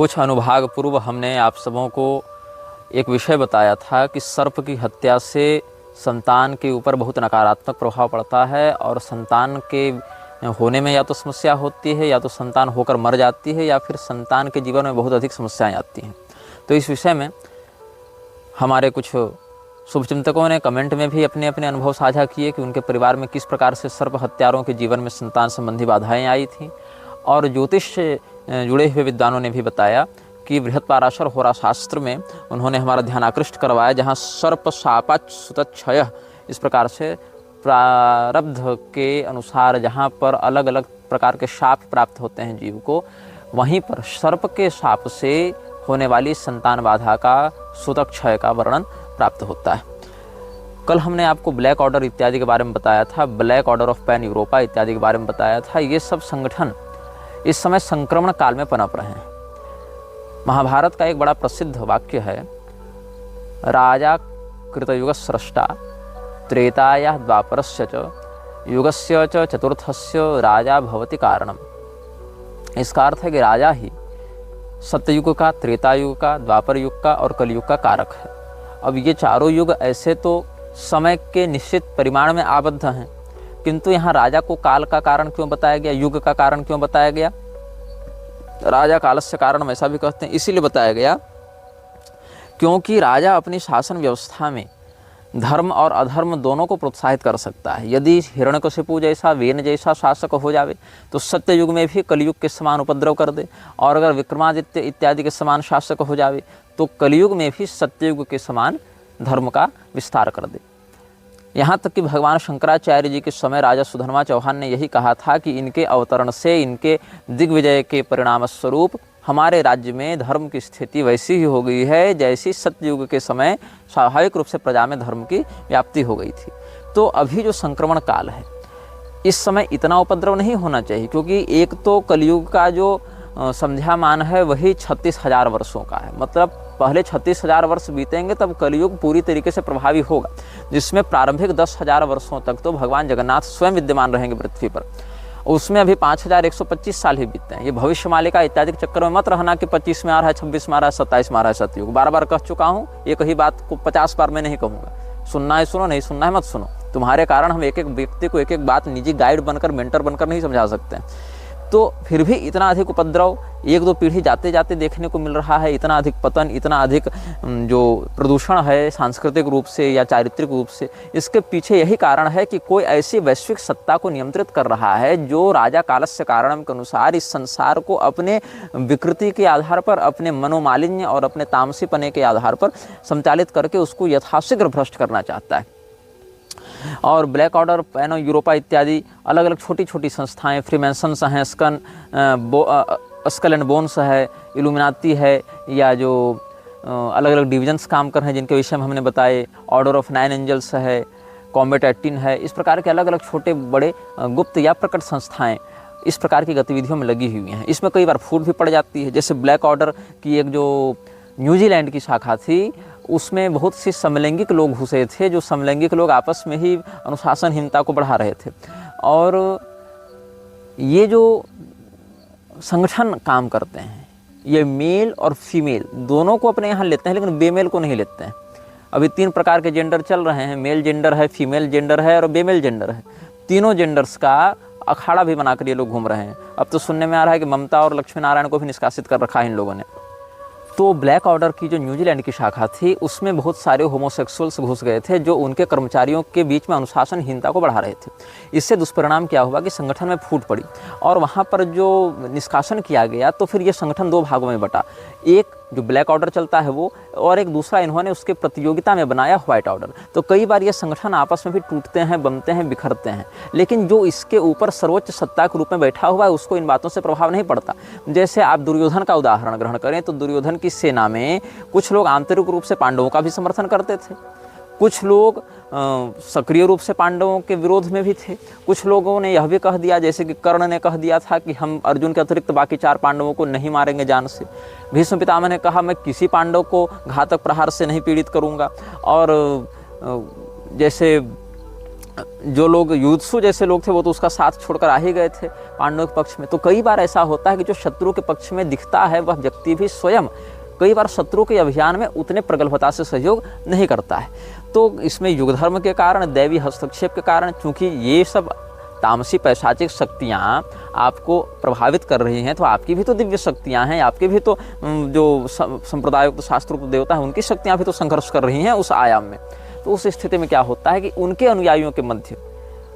कुछ अनुभाग पूर्व हमने आप सबों को एक विषय बताया था कि सर्प की हत्या से संतान के ऊपर बहुत नकारात्मक प्रभाव पड़ता है और संतान के होने में या तो समस्या होती है, या तो संतान होकर मर जाती है, या फिर संतान के जीवन में बहुत अधिक समस्याएं आती हैं। तो इस विषय में हमारे कुछ शुभचिंतकों ने कमेंट में भी अपने अपने अनुभव साझा किए कि उनके परिवार में किस प्रकार से सर्प हत्यारों के जीवन में संतान संबंधी बाधाएं आई थीं। और ज्योतिष से जुड़े हुए विद्वानों ने भी बताया कि बृहत्पाराशर होरा शास्त्र में उन्होंने हमारा ध्यान आकृष्ट करवाया, जहाँ सर्प शापाच सुतक्षय इस प्रकार से प्रारब्ध के अनुसार जहाँ पर अलग अलग प्रकार के शाप प्राप्त होते हैं जीव को, वहीं पर सर्प के शाप से होने वाली संतान बाधा का सुतक्षय का वर्णन प्राप्त होता है। कल हमने आपको ब्लैक ऑर्डर इत्यादि के बारे में बताया था, black order of pan Europa इत्यादि के बारे में बताया था। ये सब संगठन इस समय संक्रमण काल में पनप रहे हैं। महाभारत का एक बड़ा प्रसिद्ध वाक्य है, राजा कृतयुग स्रष्टा त्रेताया द्वापरस्य च युगस्य च चतुर्थस्य राजा भवति कारणम। इसका अर्थ है कि राजा ही सत्ययुग का, त्रेता युग का, द्वापर युग का और कलयुग का कारक है। अब ये चारों युग ऐसे तो समय के निश्चित परिमाण में आबद्ध हैं, किंतु यहाँ राजा को काल का कारण क्यों बताया गया, युग का कारण क्यों बताया गया? राजा कालस्य कारणम ऐसा भी कहते हैं, इसीलिए बताया गया क्योंकि राजा अपनी शासन व्यवस्था में धर्म और अधर्म दोनों को प्रोत्साहित कर सकता है। यदि हिरण्यकशिपु जैसा, वेन जैसा शासक हो जावे तो सत्य युग में भी कलयुग के समान उपद्रव कर दे, और अगर विक्रमादित्य इत्यादि के समान शासक हो जावे तो कलयुग में भी सत्ययुग के समान धर्म का विस्तार कर दे। यहाँ तक कि भगवान शंकराचार्य जी के समय राजा सुधर्मा चौहान ने यही कहा था कि इनके अवतरण से, इनके दिग्विजय के परिणाम स्वरूप हमारे राज्य में धर्म की स्थिति वैसी ही हो गई है जैसी सत्ययुग के समय स्वाभाविक रूप से प्रजा में धर्म की व्याप्ति हो गई थी। तो अभी जो संक्रमण काल है, इस समय इतना उपद्रव नहीं होना चाहिए, क्योंकि एक तो कलयुग का जो संध्यामान है वही 36,000 वर्षों का है। मतलब पहले 36,000 वर्ष बीतेंगे तब कलयुग पूरी तरीके से प्रभावी होगा, जिसमें प्रारंभिक 10,000 वर्षों तक तो भगवान जगन्नाथ स्वयं विद्यमान रहेंगे पृथ्वी पर। उसमें अभी 5,125 साल ही बीतते हैं। ये भविष्यमालिका इत्यादि के चक्कर में मत रहना कि 25 में आ रहा है, 26 में आ रहा है, 27 में आ रहा है सतयुग। बार बार कह चुका हूँ, एक ही बात को 50 बार मैं नहीं कहूँगा। सुनना है सुनो, नहीं सुनना है मत सुनो। तुम्हारे कारण हम एक एक व्यक्ति को एक एक बात निजी गाइड बनकर, मेंटर बनकर नहीं समझा सकते हैं। तो फिर भी इतना अधिक उपद्रव एक दो पीढ़ी जाते जाते देखने को मिल रहा है, इतना अधिक पतन, इतना अधिक जो प्रदूषण है सांस्कृतिक रूप से या चारित्रिक रूप से, इसके पीछे यही कारण है कि कोई ऐसी वैश्विक सत्ता को नियंत्रित कर रहा है जो राजा कालस्य कारणम के अनुसार इस संसार को अपने विकृति के आधार पर, अपने मनोमालिन्य और अपने तामसीपने के आधार पर संचालित करके उसको यथाशीघ्र भ्रष्ट करना चाहता है। और ब्लैक ऑर्डर, पैनो यूरोपा इत्यादि अलग अलग छोटी छोटी संस्थाएं, फ्रीमेसन्स हैं, स्कल एंड बोन्स है, इल्यूमिनाती है, या जो अलग अलग डिविजन्स काम कर रहे हैं जिनके विषय में हमने बताए, ऑर्डर ऑफ 9 एंजल्स है, कॉम्बेट 18 है, इस प्रकार के अलग अलग छोटे बड़े गुप्त या प्रकट संस्थाएं इस प्रकार की गतिविधियों में लगी हुई हैं। इसमें कई बार फूट भी पड़ जाती है। जैसे ब्लैक ऑर्डर की एक जो न्यूजीलैंड की शाखा थी, उसमें बहुत से समलैंगिक लोग घुसे थे, जो समलैंगिक लोग आपस में ही अनुशासनहीनता को बढ़ा रहे थे। और ये जो संगठन काम करते हैं, ये मेल और फीमेल दोनों को अपने यहाँ लेते हैं, लेकिन बेमेल को नहीं लेते हैं। अभी 3 प्रकार के जेंडर चल रहे हैं, मेल जेंडर है, फीमेल जेंडर है और बेमेल जेंडर है। तीनों जेंडर्स का अखाड़ा भी बनाकर ये लोग घूम रहे हैं। अब तो सुनने में आ रहा है कि ममता और लक्ष्मी नारायण को भी निष्कासित कर रखा है इन लोगों ने। तो ब्लैक ऑर्डर की जो न्यूजीलैंड की शाखा थी, उसमें बहुत सारे होमोसेक्सुअल्स घुस गए थे जो उनके कर्मचारियों के बीच में अनुशासनहीनता को बढ़ा रहे थे। इससे दुष्परिणाम क्या हुआ कि संगठन में फूट पड़ी और वहाँ पर जो निष्कासन किया गया, तो फिर ये संगठन 2 भागों में बटा। एक जो ब्लैक ऑर्डर चलता है वो, और एक दूसरा इन्होंने उसके प्रतियोगिता में बनाया व्हाइट ऑर्डर। तो कई बार ये संगठन आपस में भी टूटते हैं, बनते हैं, बिखरते हैं, लेकिन जो इसके ऊपर सर्वोच्च सत्ता के रूप में बैठा हुआ है उसको इन बातों से प्रभाव नहीं पड़ता। जैसे आप दुर्योधन का उदाहरण ग्रहण करें तो दुर्योधन की सेना में कुछ लोग आंतरिक रूप से पांडवों का भी समर्थन करते थे, कुछ लोग सक्रिय रूप से पांडवों के विरोध में भी थे। कुछ लोगों ने यह भी कह दिया, जैसे कि कर्ण ने कह दिया था कि हम अर्जुन के अतिरिक्त बाकी 4 पांडवों को नहीं मारेंगे जान से। भीष्म पितामह ने कहा मैं किसी पांडव को घातक प्रहार से नहीं पीड़ित करूंगा। और जैसे जो लोग युद्धसु जैसे लोग थे वो तो उसका साथ छोड़कर आ ही गए थे पांडवों के पक्ष में। तो कई बार ऐसा होता है कि जो शत्रु के पक्ष में दिखता है वह व्यक्ति भी स्वयं कई बार शत्रु के अभियान में उतने प्रगल्भता से सहयोग नहीं करता है। तो इसमें युग धर्म के कारण, दैवी हस्तक्षेप के कारण, चूंकि ये सब तामसी पैशाचिक शक्तियाँ आपको प्रभावित कर रही हैं, तो आपकी भी तो दिव्य शक्तियाँ हैं, आपके भी तो जो संप्रदायोक्त शास्त्रोक्त देवता हैं उनकी शक्तियाँ भी तो संघर्ष कर रही हैं उस आयाम में। तो उस स्थिति में क्या होता है कि उनके अनुयायियों के मध्य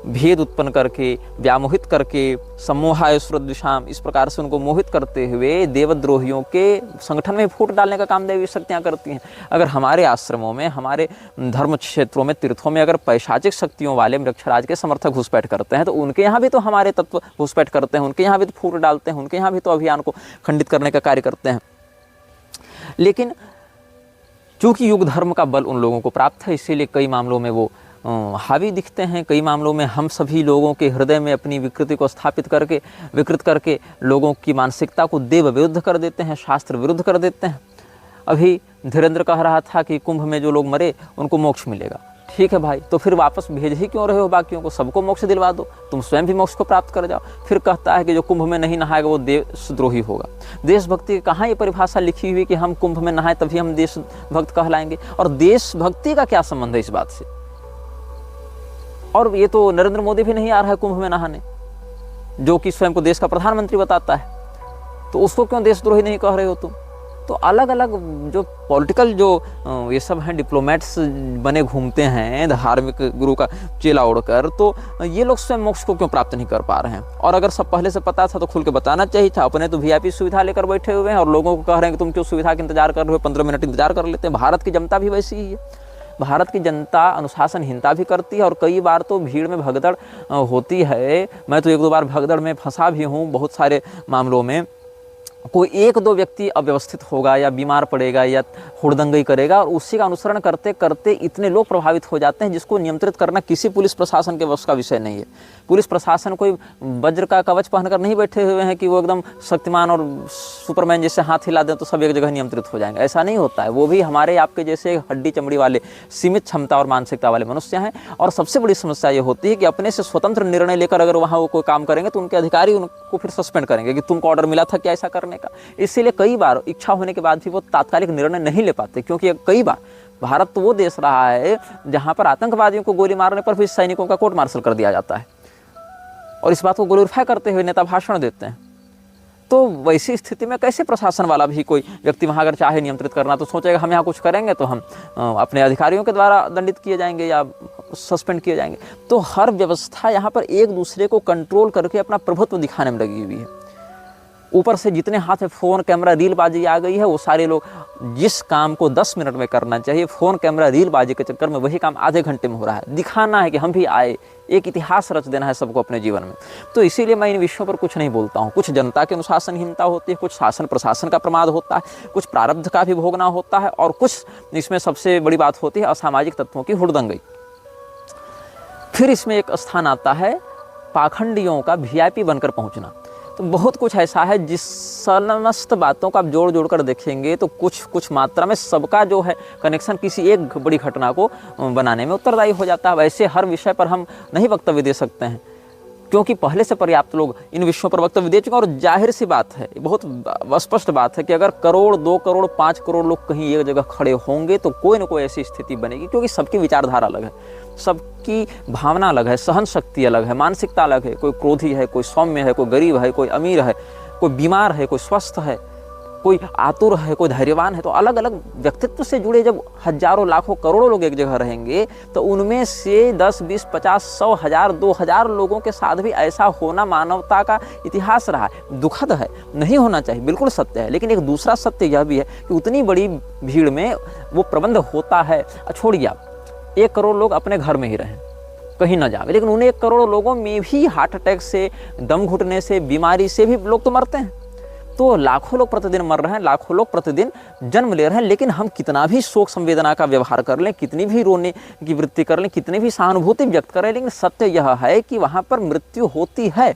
भेद उत्पन्न करके, व्यामोहित करके, सम्मोहाय सुरद्विषाम, इस प्रकार से उनको मोहित करते हुए देवद्रोहियों के संगठन में फूट डालने का काम दैवी शक्तियाँ करती हैं। अगर हमारे आश्रमों में, हमारे धर्म क्षेत्रों में, तीर्थों में अगर पैशाचिक शक्तियों वाले मृक्षराज के समर्थक घुसपैठ करते हैं, तो उनके यहाँ भी तो हमारे तत्व घुसपैठ करते हैं, उनके यहाँ भी तो फूट डालते हैं, उनके यहाँ भी तो अभियान को खंडित करने का कार्य करते हैं। लेकिन चूँकि युग धर्म का बल उन लोगों को प्राप्त है, इसीलिए कई मामलों में वो हावी दिखते हैं। कई मामलों में हम सभी लोगों के हृदय में अपनी विकृति को स्थापित करके, विकृत करके लोगों की मानसिकता को देव विरुद्ध कर देते हैं, शास्त्र विरुद्ध कर देते हैं। अभी धीरेन्द्र कह रहा था कि कुंभ में जो लोग मरे उनको मोक्ष मिलेगा। ठीक है भाई, तो फिर वापस भेज ही क्यों रहे हो बाकियों को? सबको मोक्ष दिलवा दो, तुम स्वयं भी मोक्ष को प्राप्त कर जाओ। फिर कहता है कि जो कुंभ में नहीं नहाएगा वो देशद्रोही होगा। देशभक्ति की कहाँ ये परिभाषा लिखी हुई कि हम कुंभ में नहाए तभी हम देशभक्त कहलाएंगे? और देशभक्ति का क्या संबंध है इस बात से? और ये तो नरेंद्र मोदी भी नहीं आ रहा है कुंभ में नहाने, जो कि स्वयं को देश का प्रधानमंत्री बताता है, तो उसको क्यों देशद्रोही नहीं कह रहे हो तुम? तो अलग अलग जो पॉलिटिकल जो ये सब हैं, डिप्लोमेट्स बने घूमते हैं धार्मिक गुरु का चेला ओढ़कर, तो ये लोग स्वयं मोक्ष को क्यों प्राप्त नहीं कर पा रहे हैं? और अगर सब पहले से पता था तो खुल के बताना चाहिए था। अपने तो वीआईपी सुविधा लेकर बैठे हुए हैं और लोगों को कह रहे हैं कि तुम क्यों सुविधा का इंतजार कर रहे हो, 15 मिनट इंतजार कर लेते हैं। भारत की जनता भी वैसी ही है। भारत की जनता अनुशासनहीनता भी करती है और कई बार तो भीड़ में भगदड़ होती है। मैं तो 1-2 बार भगदड़ में फंसा भी हूँ। बहुत सारे मामलों में कोई 1-2 व्यक्ति अव्यवस्थित होगा या बीमार पड़ेगा या हुड़दंगई करेगा और उसी का अनुसरण करते करते इतने लोग प्रभावित हो जाते हैं जिसको नियंत्रित करना किसी पुलिस प्रशासन के वश का विषय नहीं है। पुलिस प्रशासन कोई वज्र का कवच पहनकर नहीं बैठे हुए हैं कि वो एकदम शक्तिमान और सुपरमैन जैसे हाथ हिला दें तो सब एक जगह नियंत्रित हो जाएंगे। ऐसा नहीं होता है। वो भी हमारे आपके जैसे हड्डी चमड़ी वाले, सीमित क्षमता और मानसिकता वाले मनुष्य हैं। और सबसे बड़ी समस्या ये होती है कि अपने से स्वतंत्र निर्णय लेकर अगर वहाँ वो कोई काम करेंगे तो उनके अधिकारी उनको फिर सस्पेंड करेंगे कि तुमको ऑर्डर मिला था क्या ऐसा करने का। इसीलिए कई बार इच्छा होने के बाद भी वो तात्कालिक निर्णय नहीं ले पाते, क्योंकि कई बार भारत तो वो देश रहा है जहाँ पर आतंकवादियों को गोली मारने पर भी सैनिकों का कोर्ट मार्शल कर दिया जाता है और इस बात को ग्लोरीफाई करते हुए नेता भाषण देते हैं। तो वैसी स्थिति में कैसे प्रशासन वाला भी कोई व्यक्ति वहाँ अगर चाहे नियंत्रित करना तो सोचेगा हम यहाँ कुछ करेंगे तो हम अपने अधिकारियों के द्वारा दंडित किए जाएंगे या सस्पेंड किए जाएंगे। तो हर व्यवस्था यहाँ पर एक दूसरे को कंट्रोल करके अपना प्रभुत्व दिखाने में लगी हुई है। ऊपर से जितने हाथ में फ़ोन कैमरा रीलबाजी आ गई है, वो सारे लोग जिस काम को 10 मिनट में करना चाहिए, फ़ोन कैमरा रीलबाजी के चक्कर में वही काम आधे घंटे में हो रहा है। दिखाना है कि हम भी आए, एक इतिहास रच देना है सबको अपने जीवन में। तो इसीलिए मैं इन विषयों पर कुछ नहीं बोलता हूँ। कुछ जनता की अनुशासनहीनता होती है, कुछ शासन प्रशासन का प्रमाद होता है, कुछ प्रारब्ध का भी भोगना होता है और कुछ इसमें सबसे बड़ी बात होती है असामाजिक तत्वों की हुड़दंगई। फिर इसमें एक स्थान आता है पाखंडियों का वीआईपी बनकर पहुँचना। तो बहुत कुछ ऐसा है जिस समस्त बातों को आप जोड़ कर देखेंगे तो कुछ मात्रा में सबका जो है कनेक्शन किसी एक बड़ी घटना को बनाने में उत्तरदायी हो जाता है। वैसे हर विषय पर हम नहीं वक्तव्य दे सकते हैं, क्योंकि पहले से पर्याप्त लोग इन विषयों पर वक्तव्य दे चुके हैं। और जाहिर सी बात है, बहुत स्पष्ट बात है कि अगर 1 करोड़ 2 करोड़ 5 करोड़ लोग कहीं एक जगह खड़े होंगे तो कोई न कोई ऐसी स्थिति बनेगी, क्योंकि सबकी विचारधारा अलग है, सबकी भावना अलग है, सहन शक्ति अलग है, मानसिकता अलग है। कोई क्रोधी है, कोई सौम्य है, कोई गरीब है, कोई अमीर है, कोई बीमार है, कोई स्वस्थ है, कोई आतुर है, कोई धैर्यवान है। तो अलग अलग व्यक्तित्व से जुड़े जब हजारों लाखों करोड़ों लोग एक जगह रहेंगे तो उनमें से 10, 20, 50, 100, 1000, 2000 लोगों के साथ भी ऐसा होना मानवता का इतिहास रहा है। दुखद है, नहीं होना चाहिए, बिल्कुल सत्य है। लेकिन एक दूसरा सत्य यह भी है कि उतनी बड़ी भीड़ में वो प्रबंध होता है। छोड़िए आप 1 करोड़ लोग अपने घर में ही रहें, कहीं ना जाए, लेकिन उन 1 करोड़ लोगों में भी हार्ट अटैक से, दम घुटने से, बीमारी से भी लोग तो मरते हैं। तो लाखों लोग प्रतिदिन मर रहे हैं, लाखों लोग प्रतिदिन जन्म ले रहे हैं। लेकिन हम कितना भी शोक संवेदना का व्यवहार कर लें, कितनी भी रोने की वृत्ति कर लें, कितनी भी सहानुभूति व्यक्त करें, लेकिन सत्य यह है कि वहाँ पर मृत्यु होती है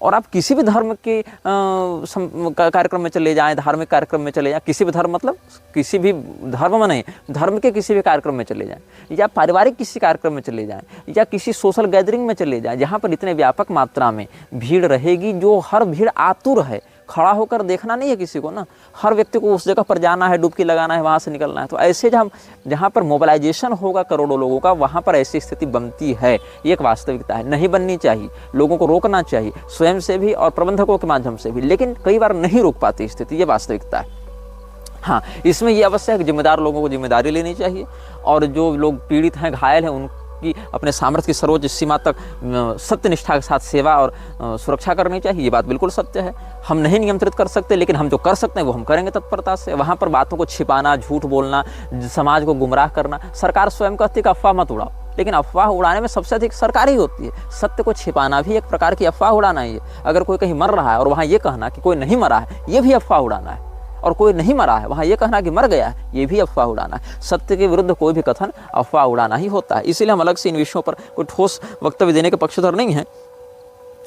और आप किसी भी धर्म के कार्यक्रम में चले जाएं, धार्मिक कार्यक्रम में चले जाएं, किसी भी धर्म मतलब किसी भी धर्म में नहीं, धर्म के किसी भी कार्यक्रम में चले जाएं या पारिवारिक किसी कार्यक्रम में चले जाएं या किसी सोशल गैदरिंग में चले जाएं, जहाँ पर इतने व्यापक मात्रा में भीड़ रहेगी, जो हर भीड़ आतुर है, खड़ा होकर देखना नहीं है किसी को ना, हर व्यक्ति को उस जगह पर जाना है, डुबकी लगाना है, वहाँ से निकलना है। तो ऐसे जहाँ पर मोबिलाइजेशन होगा करोड़ों लोगों का, वहाँ पर ऐसी स्थिति बनती है। ये एक वास्तविकता है, नहीं बननी चाहिए, लोगों को रोकना चाहिए, स्वयं से भी और प्रबंधकों के माध्यम से भी, लेकिन कई बार नहीं रोक पाती स्थिति, ये वास्तविकता है। हाँ, इसमें ये अवश्य है कि जिम्मेदार लोगों को जिम्मेदारी लेनी चाहिए और जो लोग पीड़ित हैं, घायल हैं, उनकी अपने सामर्थ्य की सर्वोच्च सीमा तक सत्य निष्ठा के साथ सेवा और सुरक्षा करनी चाहिए। ये बात बिल्कुल सत्य है। हम नहीं नियंत्रित कर सकते, लेकिन हम जो कर सकते हैं वो हम करेंगे तत्परता से। वहाँ पर बातों को छिपाना, झूठ बोलना, समाज को गुमराह करना, सरकार स्वयं कहती है कि अफवाह मत उड़ाओ, लेकिन अफवाह उड़ाने में सबसे अधिक सरकार ही होती है। सत्य को छिपाना भी एक प्रकार की अफवाह उड़ाना ही है। अगर कोई कहीं मर रहा है और वहाँ ये कहना कि कोई नहीं मरा है, ये भी अफवाह उड़ाना है। और कोई नहीं मरा है, वहाँ ये कहना कि मर गया है, ये भी अफवाह उड़ाना है। सत्य के विरुद्ध कोई भी कथन अफवाह उड़ाना ही होता है। इसीलिए हम अलग से इन विषयों पर कोई ठोस वक्तव्य देने के पक्षधर नहीं है,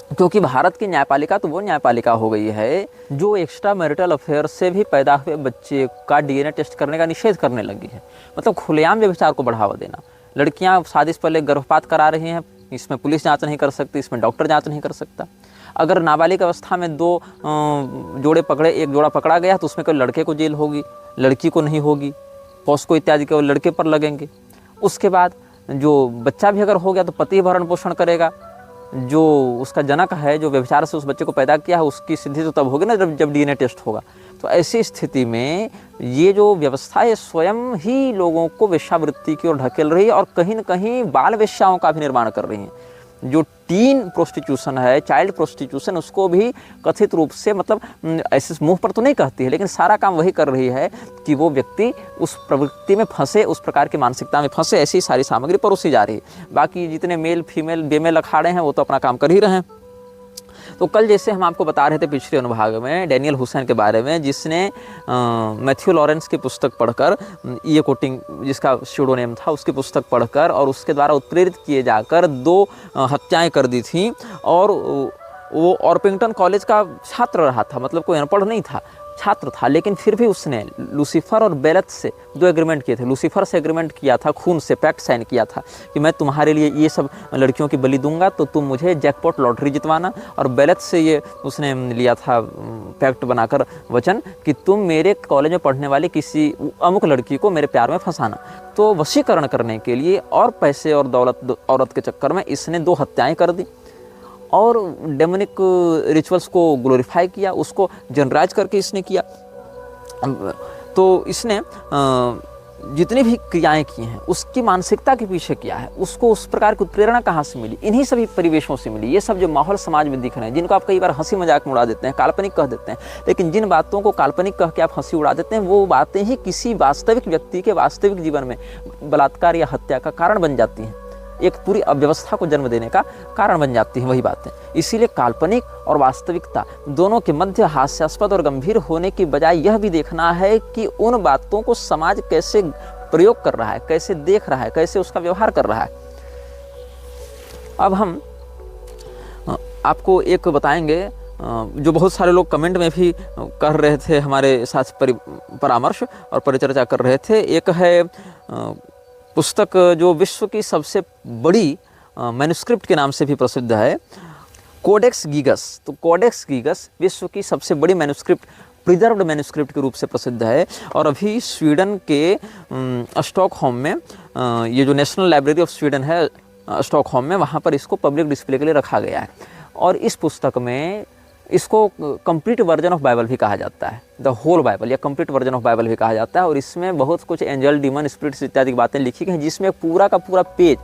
क्योंकि भारत की न्यायपालिका तो वो न्यायपालिका हो गई है जो एक्स्ट्रा मैरिटल अफेयर से भी पैदा हुए बच्चे का DNA टेस्ट करने का निषेध करने लगी है। मतलब खुलेआम व्यभिचार को बढ़ावा देना। लड़कियां शादी से पहले गर्भपात करा रही हैं, इसमें पुलिस जांच नहीं कर सकती, इसमें डॉक्टर जांच नहीं कर सकता। अगर नाबालिग अवस्था में दो जोड़े पकड़े, एक जोड़ा पकड़ा गया तो उसमें कोई लड़के को जेल होगी, लड़की को नहीं होगी। पॉस्को इत्यादि के लड़के पर लगेंगे। उसके बाद जो बच्चा भी अगर हो गया तो पति भरण पोषण करेगा। जो उसका जनक है, जो व्यभिचार से उस बच्चे को पैदा किया है, उसकी सिद्धि तो तब होगी ना जब DNA टेस्ट होगा। तो ऐसी स्थिति में ये जो व्यवस्था है स्वयं ही लोगों को वेश्यावृत्ति की ओर ढकेल रही है और कहीं न कहीं बाल वेश्याओं का भी निर्माण कर रही है। जो टीन प्रोस्टिट्यूशन है, चाइल्ड प्रोस्टिट्यूशन, उसको भी कथित रूप से, मतलब ऐसे मुंह पर तो नहीं कहती है, लेकिन सारा काम वही कर रही है कि वो व्यक्ति उस प्रवृत्ति में फंसे, उस प्रकार की मानसिकता में फंसे। ऐसी सारी सामग्री परोसी जा रही है। बाकी जितने मेल फीमेल बेमेल अखाड़े हैं वो तो अपना काम कर ही रहे हैं। तो कल जैसे हम आपको बता रहे थे पिछले अनुभाग में डैनियल हुसैन के बारे में, जिसने मैथ्यू लॉरेंस की पुस्तक पढ़कर, ये कोटिंग जिसका स्यूडोनेम था, उसकी पुस्तक पढ़कर और उसके द्वारा उत्प्रेरित किए जाकर 2 हत्याएं कर दी थी। और वो ऑर्पिंगटन कॉलेज का छात्र रहा था, मतलब कोई अनपढ़ नहीं था, छात्र था, लेकिन फिर भी उसने लूसीफर और बेलत से 2 एग्रीमेंट किए थे। लूसीफर से एग्रीमेंट किया था, खून से पैक्ट साइन किया था कि मैं तुम्हारे लिए ये सब लड़कियों की बलि दूंगा तो तुम मुझे जैकपॉट लॉटरी जितवाना। और बेलत से ये उसने लिया था पैक्ट बनाकर वचन कि तुम मेरे कॉलेज में पढ़ने वाली किसी अमुक लड़की को मेरे प्यार में फंसाना। तो वशीकरण करने के लिए और पैसे और दौलत औरत के चक्कर में इसने 2 हत्याएँ कर दी और डेमोनिक रिचुअल्स को ग्लोरीफाई किया, उसको जनरलाइज करके इसने किया। तो इसने जितनी भी क्रियाएं की हैं उसकी मानसिकता के पीछे क्या है, उसको उस प्रकार की प्रेरणा कहाँ से मिली, इन्हीं सभी परिवेशों से मिली। ये सब जो माहौल समाज में दिख रहे हैं, जिनको आप कई बार हंसी मजाक में उड़ा देते हैं, काल्पनिक कह देते हैं, लेकिन जिन बातों को काल्पनिक कह के आप हंसी उड़ा देते हैं, वो बातें ही किसी वास्तविक व्यक्ति के वास्तविक जीवन में बलात्कार या हत्या का कारण बन जाती हैं, एक पूरी अव्यवस्था को जन्म देने का कारण बन जाती हैं वही बातें। इसीलिए काल्पनिक और वास्तविकता दोनों के मध्य हास्यास्पद और गंभीर होने की बजाय यह भी देखना है कि उन बातों को समाज कैसे प्रयोग कर रहा है, कैसे देख रहा है, कैसे उसका व्यवहार कर रहा है। अब हम आपको एक बताएंगे जो बहुत सारे लोग कमेंट में भी कर रहे थे, हमारे साथ परामर्श और परिचर्चा कर रहे थे। एक है पुस्तक जो विश्व की सबसे बड़ी मैन्युस्क्रिप्ट के नाम से भी प्रसिद्ध है, कोडेक्स गीगस। तो कोडेक्स गीगस विश्व की सबसे बड़ी मैन्युस्क्रिप्ट, प्रिजर्व्ड मैन्युस्क्रिप्ट के रूप से प्रसिद्ध है। और अभी स्वीडन के स्टॉकहोम में, ये जो नेशनल लाइब्रेरी ऑफ स्वीडन है स्टॉकहोम में, वहाँ पर इसको पब्लिक डिस्प्ले के लिए रखा गया है। और इस पुस्तक में इसको कंप्लीट वर्जन ऑफ बाइबल भी कहा जाता है, द होल बाइबल या कंप्लीट वर्जन ऑफ बाइबल भी कहा जाता है। और इसमें बहुत कुछ एंजल, डीमन, स्पिरिट्स इत्यादि की बातें लिखी गई हैं, जिसमें पूरा का पूरा पेज,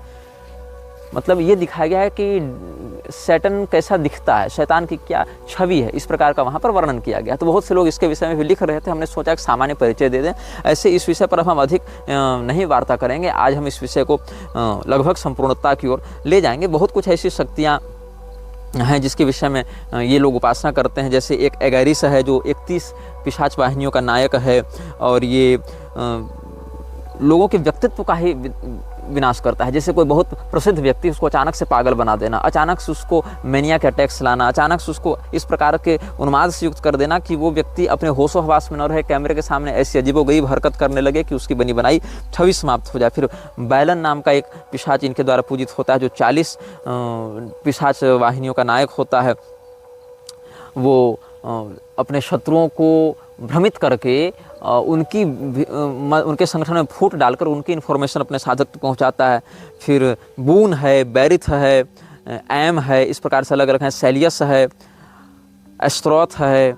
मतलब ये दिखाया गया है कि सैटन कैसा दिखता है, शैतान की क्या छवि है, इस प्रकार का वहाँ पर वर्णन किया गया। तो बहुत से लोग इसके विषय में भी लिख रहे थे, हमने सोचा कि सामान्य परिचय दे दें। ऐसे इस विषय पर हम अधिक नहीं वार्ता करेंगे, आज हम इस विषय को लगभग संपूर्णता की ओर ले जाएंगे। बहुत कुछ ऐसी शक्तियाँ हैं जिसके विषय में ये लोग उपासना करते हैं। जैसे एक एगैरिस है जो 31 पिशाच वाहिनियों का नायक है, और ये लोगों के व्यक्तित्व का ही विनाश करता है। जैसे कोई बहुत प्रसिद्ध व्यक्ति, उसको अचानक से पागल बना देना, अचानक से उसको मैनिया के अटैक्स लाना, अचानक से उसको इस प्रकार के उन्माद से युक्त कर देना कि वो व्यक्ति अपने होशो हवास में न रहे, कैमरे के सामने ऐसी अजीबोगरीब हरकत करने लगे कि उसकी बनी बनाई छवि समाप्त हो जाए। फिर बैलन नाम का एक पिशाच इनके द्वारा पूजित होता है, जो 40 पिशाच वाहिनियों का नायक होता है। वो अपने शत्रुओं को भ्रमित करके उनके संगठन में फूट डालकर उनकी इन्फॉर्मेशन अपने साधक तक पहुंचाता है। फिर बून है, बैरिथ है, एम है, इस प्रकार से अलग अलग हैं, सेलियस है, एस्ट्रोथ है,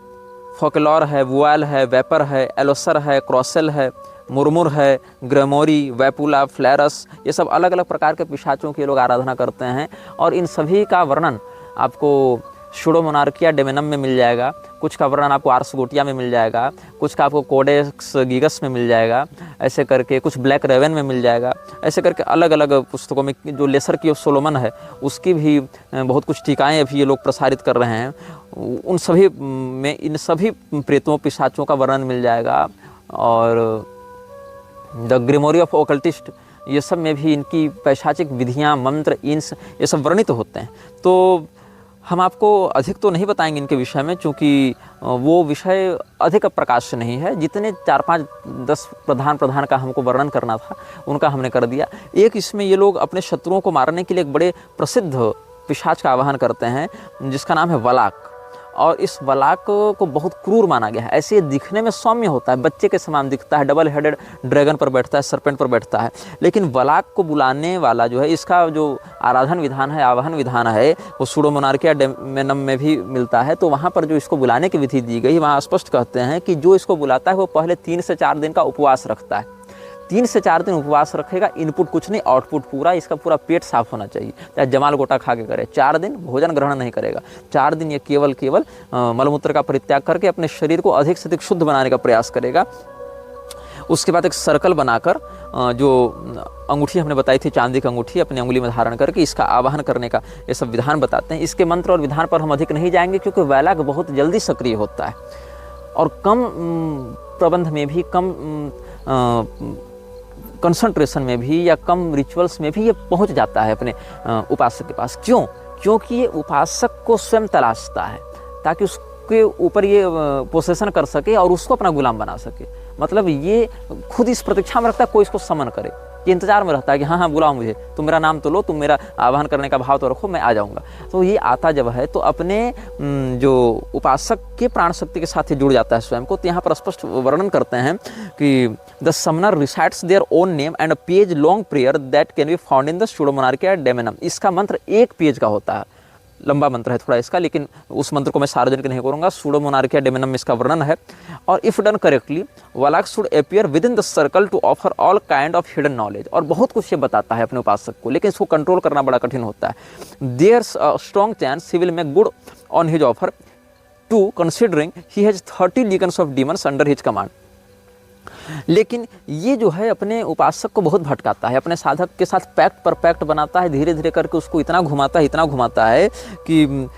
फोकलोर है, वुआल है, वेपर है, एलोसर है, क्रॉसेल है, मुरमुर है, ग्रेमोरी, वैपुला, फ्लेरस, ये सब अलग अलग प्रकार के पिशाचों की लोग आराधना करते हैं। और इन सभी का वर्णन आपको सूडोमोनार्किया डेमेनम में मिल जाएगा, कुछ का वर्णन आपको आर्स गोटिया में मिल जाएगा, कुछ का आपको कोडेक्स गीगस में मिल जाएगा, ऐसे करके कुछ ब्लैक रेवन में मिल जाएगा, ऐसे करके अलग अलग पुस्तकों में। जो लेसर की सोलोमन है उसकी भी बहुत कुछ टीकाएँ अभी ये लोग प्रसारित कर रहे हैं। उन सभी में इन सभी प्रेतों पिशाचों का वर्णन मिल जाएगा। और द ग्रेमोरी ऑफ ओकल्टिस्ट, ये सब में भी इनकी पैशाचिक विधियाँ, मंत्र, इंस, ये सब वर्णित होते हैं। तो हम आपको अधिक तो नहीं बताएंगे इनके विषय में, क्योंकि वो विषय अधिक प्रकाश नहीं है। जितने 4-5-10 प्रधान का हमको वर्णन करना था उनका हमने कर दिया। एक इसमें ये लोग अपने शत्रुओं को मारने के लिए एक बड़े प्रसिद्ध पिशाच का आवाहन करते हैं जिसका नाम है वलाक। और इस वलाक को बहुत क्रूर माना गया है। ऐसे दिखने में सौम्य होता है, बच्चे के समान दिखता है, डबल हेडेड ड्रैगन पर बैठता है, सर्पेंट पर बैठता है। लेकिन वलाक को बुलाने वाला जो है, इसका जो आराधन विधान है, आवाहन विधान है, वो सूडोमोनार्किया डेमेनम में भी मिलता है। तो वहाँ पर जो इसको बुलाने की विधि दी गई, वहाँ स्पष्ट कहते हैं कि जो इसको बुलाता है वो पहले 3 से 4 दिन का उपवास रखता है। 3 से 4 दिन उपवास रखेगा, इनपुट कुछ नहीं, आउटपुट पूरा, इसका पूरा पेट साफ होना चाहिए, चाहे जमाल गोटा खा के करे। 4 दिन भोजन ग्रहण नहीं करेगा। 4 दिन ये केवल मलमूत्र का परित्याग करके अपने शरीर को अधिक से अधिक शुद्ध बनाने का प्रयास करेगा। उसके बाद एक सर्कल बनाकर, जो अंगूठी हमने बताई थी, चांदी की अंगूठी अपनी उंगली में धारण करके इसका आवाहन करने का ये सब विधान बताते हैं। इसके मंत्र और विधान पर हम अधिक नहीं जाएंगे, क्योंकि वैलाग बहुत जल्दी सक्रिय होता है और कम प्रबंध में भी, कम कंसंट्रेशन में भी या कम रिचुअल्स में भी ये पहुंच जाता है अपने उपासक के पास। क्यों? क्योंकि ये उपासक को स्वयं तलाशता है ताकि उसके ऊपर ये पोसेशन कर सके और उसको अपना गुलाम बना सके। मतलब ये खुद इस प्रतीक्षा में रखता है कोई इसको समन करे, ये इंतजार में रहता है कि हाँ बुलाओ मुझे, तुम मेरा नाम तो लो, तुम मेरा आह्वान करने का भाव तो रखो, मैं आ जाऊँगा। तो ये आता जब है तो अपने जो उपासक के प्राण शक्ति के साथ ही जुड़ जाता है स्वयं को। तो यहाँ पर स्पष्ट वर्णन करते हैं कि the summoner recites their own name and a page long prayer that can be found in the Pseudomonarchia Daemonum. इसका मंत्र 1 पेज का होता है, लंबा मंत्र है थोड़ा इसका, लेकिन उस मंत्र को मैं सार्वजनिक नहीं करूँगा। सूडोमोनार्किया डेमेनम में इसका वर्णन है। और इफ डन करेक्टली वलाक should appear within the circle to offer all kind of hidden knowledge. और बहुत कुछ ये बताता है अपने उपासक को, लेकिन इसको कंट्रोल करना बड़ा कठिन होता है। There strong chance he will make good on his offer to considering he has 30 legions of demons under his command. लेकिन ये जो है अपने उपासक को बहुत भटकाता है, अपने साधक के साथ पैक्ट पर पैक्ट बनाता है, धीरे धीरे करके उसको इतना घुमाता है कि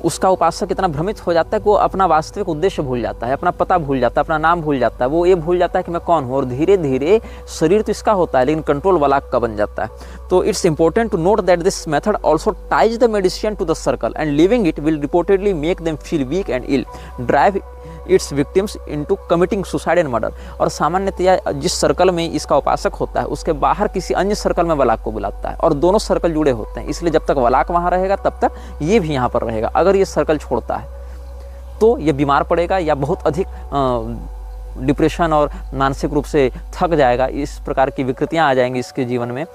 उसका उपासक इतना भ्रमित हो जाता है कि वो अपना वास्तविक उद्देश्य भूल जाता है, अपना पता भूल जाता है, अपना नाम भूल जाता है, वो ये भूल जाता है कि मैं कौन हूँ। और धीरे धीरे शरीर तो इसका होता है लेकिन कंट्रोल वलाक का बन जाता है। तो it's important to note that this method also ties the medicine to the circle and living it will reportedly make them feel weak and ill, drive its victims into committing suicide and murder. और सामान्यतया जिस circle में इसका उपासक होता है उसके बाहर किसी अन्य सर्कल में वलाक को बुलाता है, और दोनों सर्कल जुड़े होते हैं। इसलिए जब तक वलाक वहाँ रहेगा तब तक ये भी यहाँ पर रहेगा। अगर ये सर्कल छोड़ता है तो ये बीमार पड़ेगा या बहुत अधिक डिप्रेशन और मानसिक रूप से थक जाएगा, इस प्रकार की विकृतियाँ आ जाएंगी इसके जीवन में।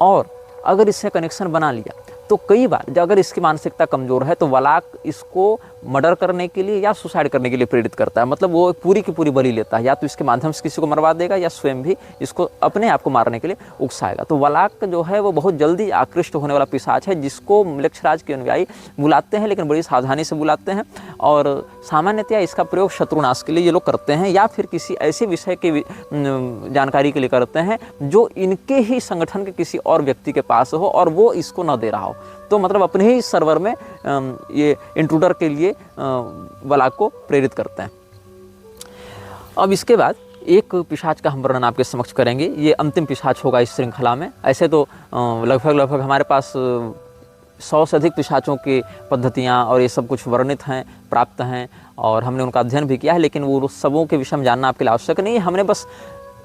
और अगर इससे कनेक्शन बना लिया तो कई बार अगर इसकी मानसिकता कमज़ोर है तो वलाक इसको मर्डर करने के लिए या सुसाइड करने के लिए प्रेरित करता है। मतलब वो पूरी की पूरी बलि लेता है, या तो इसके माध्यम से किसी को मरवा देगा या स्वयं भी इसको अपने आप को मारने के लिए उकसाएगा। तो वलाक जो है वो बहुत जल्दी आकृष्ट होने वाला पिशाच है, जिसको मृक्षराज के अनुयायी बुलाते हैं, लेकिन बड़ी सावधानी से बुलाते हैं। और सामान्यतया इसका प्रयोग शत्रुनाश के लिए ये लोग करते हैं, या फिर किसी ऐसे विषय की जानकारी के लिए करते हैं जो इनके ही संगठन के किसी और व्यक्ति के पास हो और वो इसको न दे रहा हो। तो मतलब अपने ही सर्वर में ये इंट्रूडर के लिए वलाक को प्रेरित करते हैं। अब इसके बाद एक पिशाच का हम वर्णन आपके समक्ष करेंगे। ये अंतिम पिशाच होगा इस श्रृंखला में। ऐसे तो लगभग हमारे पास 100 से अधिक पिशाचों की पद्धतियाँ और ये सब कुछ वर्णित हैं, प्राप्त हैं, और हमने उनका अध्ययन भी किया है, लेकिन वो सबों के विषय में जानना आपके लिए आवश्यक नहीं है। हमने बस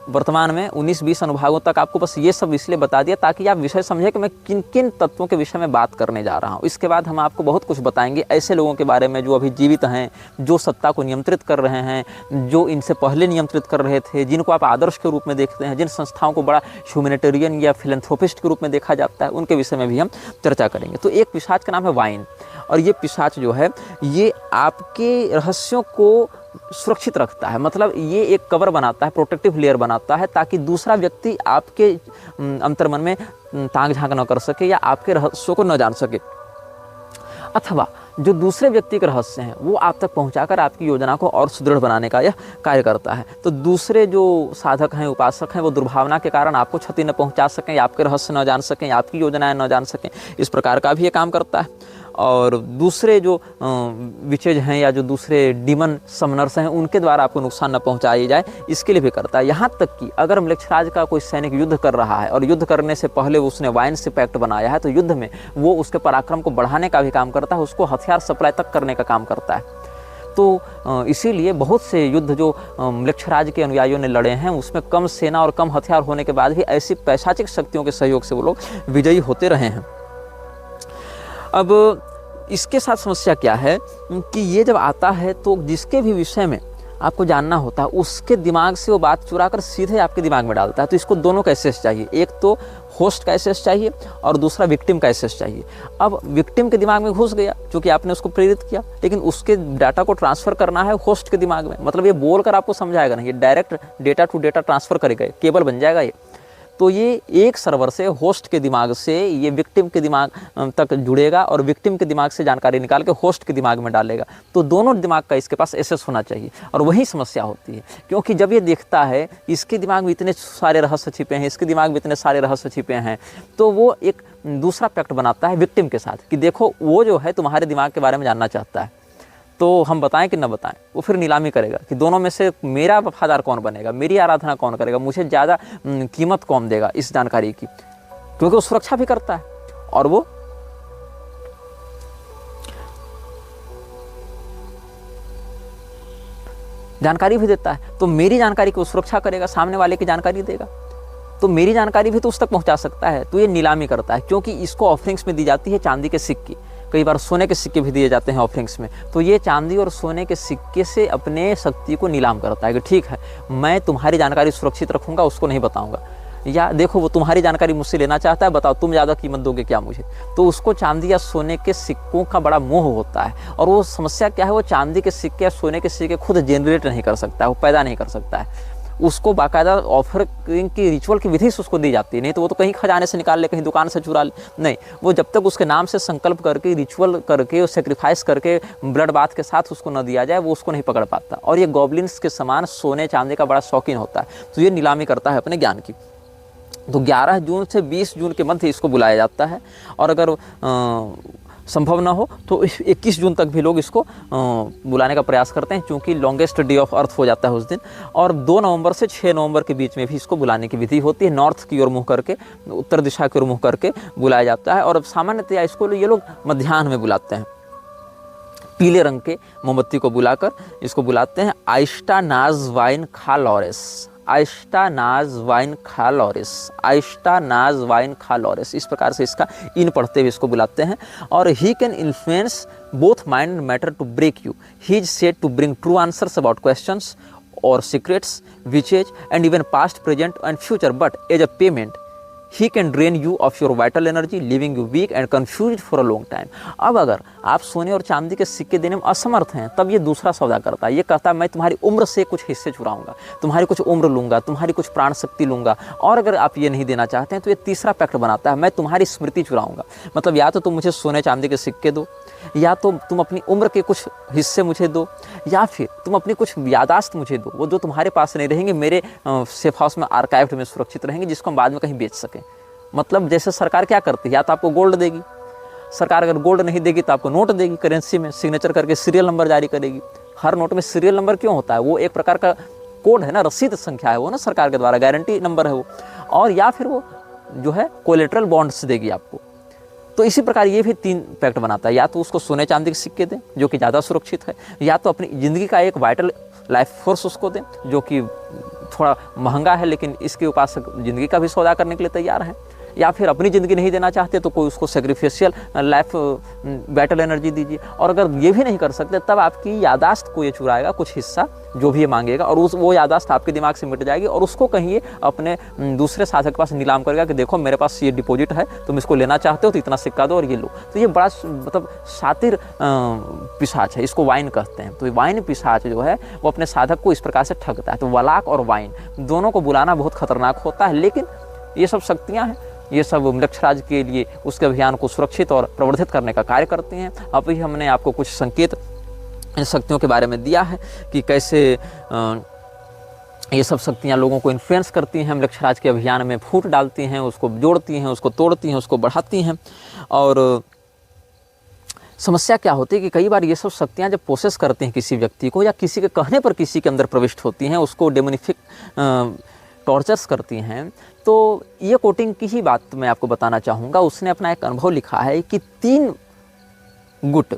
वर्तमान में 19-20 अनुभागों तक आपको बस ये सब इसलिए बता दिया ताकि आप विषय समझें कि मैं किन किन तत्वों के विषय में बात करने जा रहा हूँ। इसके बाद हम आपको बहुत कुछ बताएंगे ऐसे लोगों के बारे में जो अभी जीवित हैं, जो सत्ता को नियंत्रित कर रहे हैं, जो इनसे पहले नियंत्रित कर रहे थे, जिनको आप आदर्श के रूप में देखते हैं, जिन संस्थाओं को बड़ा ह्यूमैनिटेरियन या फिलैंथ्रोपिस्ट के रूप में देखा जाता है, उनके विषय में भी हम चर्चा करेंगे। तो एक पिशाच का नाम है वाइन, और ये पिशाच जो है ये आपके रहस्यों को सुरक्षित रखता है। मतलब ये एक कवर बनाता है, प्रोटेक्टिव लेयर बनाता है, ताकि दूसरा व्यक्ति आपके अंतर्मन में ताक झांक न कर सके या आपके रहस्यों को न जान सके, अथवा जो दूसरे व्यक्ति के रहस्य हैं वो आप तक पहुंचाकर आपकी योजना को और सुदृढ़ बनाने का यह कार्य करता है। तो दूसरे जो साधक हैं, उपासक हैं, वो दुर्भावना के कारण आपको क्षति न पहुंचा सकें, आपके रहस्य न जान सकें, आपकी योजनाएं न जान सकें, इस प्रकार का भी ये काम करता है। और दूसरे जो विचेज हैं या जो दूसरे डीमन समनर्स हैं उनके द्वारा आपको नुकसान न पहुंचाई जाए, इसके लिए भी करता है। यहाँ तक कि अगर म्लेच्छराज का कोई सैनिक युद्ध कर रहा है और युद्ध करने से पहले उसने वाइन से पैक्ट बनाया है, तो युद्ध में वो उसके पराक्रम को बढ़ाने का भी काम करता है, उसको हथियार सप्लाई तक करने का काम करता है। तो इसीलिए बहुत से युद्ध जो म्लेच्छराज के अनुयायियों ने लड़े हैं उसमें कम सेना और कम हथियार होने के बाद भी ऐसी पैशाचिक शक्तियों के सहयोग से वो लोग विजयी होते रहे हैं। अब इसके साथ समस्या क्या है कि ये जब आता है तो जिसके भी विषय में आपको जानना होता है उसके दिमाग से वो बात चुरा कर सीधे आपके दिमाग में डालता है। तो इसको दोनों का एक्सेस चाहिए, एक तो होस्ट का एक्सेस चाहिए और दूसरा विक्टिम का एक्सेस चाहिए। अब विक्टिम के दिमाग में घुस गया क्योंकि आपने उसको प्रेरित किया, लेकिन उसके डाटा को ट्रांसफ़र करना है होस्ट के दिमाग में। मतलब ये बोलकर आपको समझाएगा नहीं, ये direct data to data transfer करेगा, केबल बन जाएगा ये। तो ये एक सर्वर से होस्ट के दिमाग से ये विक्टिम के दिमाग तक जुड़ेगा और विक्टिम के दिमाग से जानकारी निकाल के होस्ट के दिमाग में डालेगा। तो दोनों दिमाग का इसके पास एक्सेस होना चाहिए, और वही समस्या होती है। क्योंकि जब ये देखता है इसके दिमाग में इतने सारे रहस्य छिपे हैं, इसके दिमाग में इतने सारे रहस्य छिपे हैं, तो वो एक दूसरा पैक्ट बनाता है विक्टिम के साथ कि देखो वो जो है तुम्हारे दिमाग के बारे में जानना चाहता है, तो हम बताएं कि न बताएं। वो फिर नीलामी करेगा कि दोनों में से मेरा वफादार कौन बनेगा, मेरी आराधना कौन करेगा, मुझे ज़्यादा कीमत कौन देगा इस जानकारी की, क्योंकि वो सुरक्षा भी करता है और वो जानकारी भी देता है। तो मेरी जानकारी की वो सुरक्षा करेगा, सामने वाले की जानकारी देगा, तो मेरी जानकारी भी तो उस तक पहुंचा सकता है। तो ये नीलामी करता है, क्योंकि इसको ऑफरिंग्स में दी जाती है चांदी के सिक्के, कई बार सोने के सिक्के भी दिए जाते हैं ऑफरिंग्स में। तो ये चांदी और सोने के सिक्के से अपने शक्ति को नीलाम करता है कि ठीक है मैं तुम्हारी जानकारी सुरक्षित रखूंगा, उसको नहीं बताऊंगा, या देखो वो तुम्हारी जानकारी मुझसे लेना चाहता है, बताओ तुम ज़्यादा कीमत दोगे क्या मुझे। तो उसको चांदी या सोने के सिक्कों का बड़ा मोह होता है। और वो समस्या क्या है, वो चांदी के सिक्के या सोने के सिक्के खुद जनरेट नहीं कर सकता है, वो पैदा नहीं कर सकता है। उसको बाकायदा ऑफरिंग की रिचुअल की विधि से उसको दी जाती है, नहीं तो वो तो कहीं खजाने से निकाल ले, कहीं दुकान से चुरा ले, नहीं। वो जब तक उसके नाम से संकल्प करके, रिचुअल करके, सेक्रीफाइस करके, ब्लड बाथ के साथ उसको न दिया जाए, वो उसको नहीं पकड़ पाता। और ये गॉब्लिन्स के समान सोने चांदी का बड़ा शौकीन होता है, तो ये नीलामी करता है अपने ज्ञान की। तो 11 जून से 20 जून के मध्य इसको बुलाया जाता है, और अगर संभव ना हो तो 21 जून तक भी लोग इसको बुलाने का प्रयास करते हैं, क्योंकि लॉन्गेस्ट डे ऑफ अर्थ हो जाता है उस दिन। और 2 नवंबर से 6 नवंबर के बीच में भी इसको बुलाने की विधि होती है। नॉर्थ की ओर मुँह करके, उत्तर दिशा की ओर मुँह करके बुलाया जाता है। और सामान्यतया इसको ये लोग मध्याह्न में बुलाते हैं, पीले रंग के मोमबत्ती को बुलाकर इसको बुलाते हैं आइस्टा नाज वाइन खा लॉरेस, आइस्टा नाज वाइन खा लॉरेस, आइस्टा नाज वाइन खा लॉरेस, इस प्रकार से इसका इन पढ़ते हुए इसको बुलाते हैं। और he can influence both mind and matter to break you, he is said to bring true answers about questions और secrets witches and even past, present and future, but as a payment he can drain you of your vital energy, living you weak and confuse for a long time. अब अगर आप सोने और चांदी के सिक्के देने में असमर्थ हैं, तब ये दूसरा सौदा करता है। ये कहता है मैं तुम्हारी उम्र से कुछ हिस्से चुराऊंगा, तुम्हारी कुछ उम्र लूंगा, तुम्हारी कुछ प्राण शक्ति लूंगा। और अगर आप ये नहीं देना चाहते हैं तो ये तीसरा पैक्ट बनाता है, मैं तुम्हारी स्मृति चुराऊंगा। मतलब या तो तुम मुझे सोने चांदी के सिक्के दो, या तो तुम अपनी उम्र के कुछ हिस्से मुझे दो, या फिर तुम अपनी कुछ यादाश्त मुझे दो, वो जो तुम्हारे पास नहीं रहेंगे, मेरे सेफ हाउस में, आर्काइव्ड में सुरक्षित रहेंगे, जिसको हम बाद में कहीं बेच सकें। मतलब जैसे सरकार क्या करती है, या तो आपको गोल्ड देगी, सरकार अगर गोल्ड नहीं देगी तो आपको नोट देगी, करेंसी में सिग्नेचर करके सीरियल नंबर जारी करेगी। हर नोट में सीरियल नंबर क्यों होता है, वो एक प्रकार का कोड है ना, रसीद संख्या है वो ना, सरकार के द्वारा गारंटी नंबर है वो, और या फिर वो जो है कोलेटरल बॉन्ड्स देगी आपको। तो इसी प्रकार ये भी 3 पैक्ट बनाता है, या तो उसको सोने चांदी के सिक्के दें जो कि ज़्यादा सुरक्षित है, या तो अपनी ज़िंदगी का एक वाइटल लाइफ फोर्स उसको दें जो कि थोड़ा महंगा है लेकिन इसके उपासक ज़िंदगी का भी सौदा करने के लिए तैयार हैं, या फिर अपनी ज़िंदगी नहीं देना चाहते तो कोई उसको सेक्रीफिशियल लाइफ बैटल एनर्जी दीजिए। और अगर ये भी नहीं कर सकते तब आपकी यादाश्त को ये चुराएगा, कुछ हिस्सा जो भी ये मांगेगा, और वो यादाश्त आपके दिमाग से मिट जाएगी, और उसको कहीं ये अपने दूसरे साधक के पास नीलाम करेगा कि देखो मेरे पास ये डिपॉजिट है, तुम इसको लेना चाहते हो तो इतना सिक्का दो और ये लो। तो ये बड़ा मतलब शातिर पिशाच है, इसको वाइन कहते हैं। तो वाइन पिशाच जो है वो अपने साधक को इस प्रकार से ठगता है। तो वलाक और वाइन दोनों को बुलाना बहुत खतरनाक होता है, लेकिन ये सब शक्तियाँ हैं, ये सब मृक्षराज के लिए उसके अभियान को सुरक्षित और प्रवर्धित करने का कार्य करते हैं। अभी हमने आपको कुछ संकेत इन शक्तियों के बारे में दिया है कि कैसे ये सब शक्तियाँ लोगों को इन्फ्लुएंस करती हैं, मृक्षराज के अभियान में फूट डालती हैं, उसको जोड़ती हैं, उसको तोड़ती हैं, उसको बढ़ाती हैं। और समस्या क्या होती है कि कई बार ये सब शक्तियाँ जब प्रोसेस करती हैं किसी व्यक्ति को, या किसी के कहने पर किसी के अंदर प्रविष्ट होती हैं, उसको डेमोनिफिक टॉर्चर्स करती हैं। तो ये कोटिंग की ही बात मैं आपको बताना चाहूँगा। उसने अपना एक अनुभव लिखा है कि 3 गुट,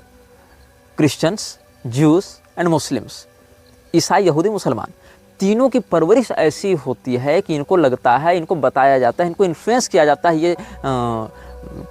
क्रिश्चियंस, ज्यूस एंड मुस्लिम्स, ईसाई, यहूदी, मुसलमान, तीनों की परवरिश ऐसी होती है कि इनको लगता है, इनको बताया जाता है, इनको इन्फ्लुएंस किया जाता है ये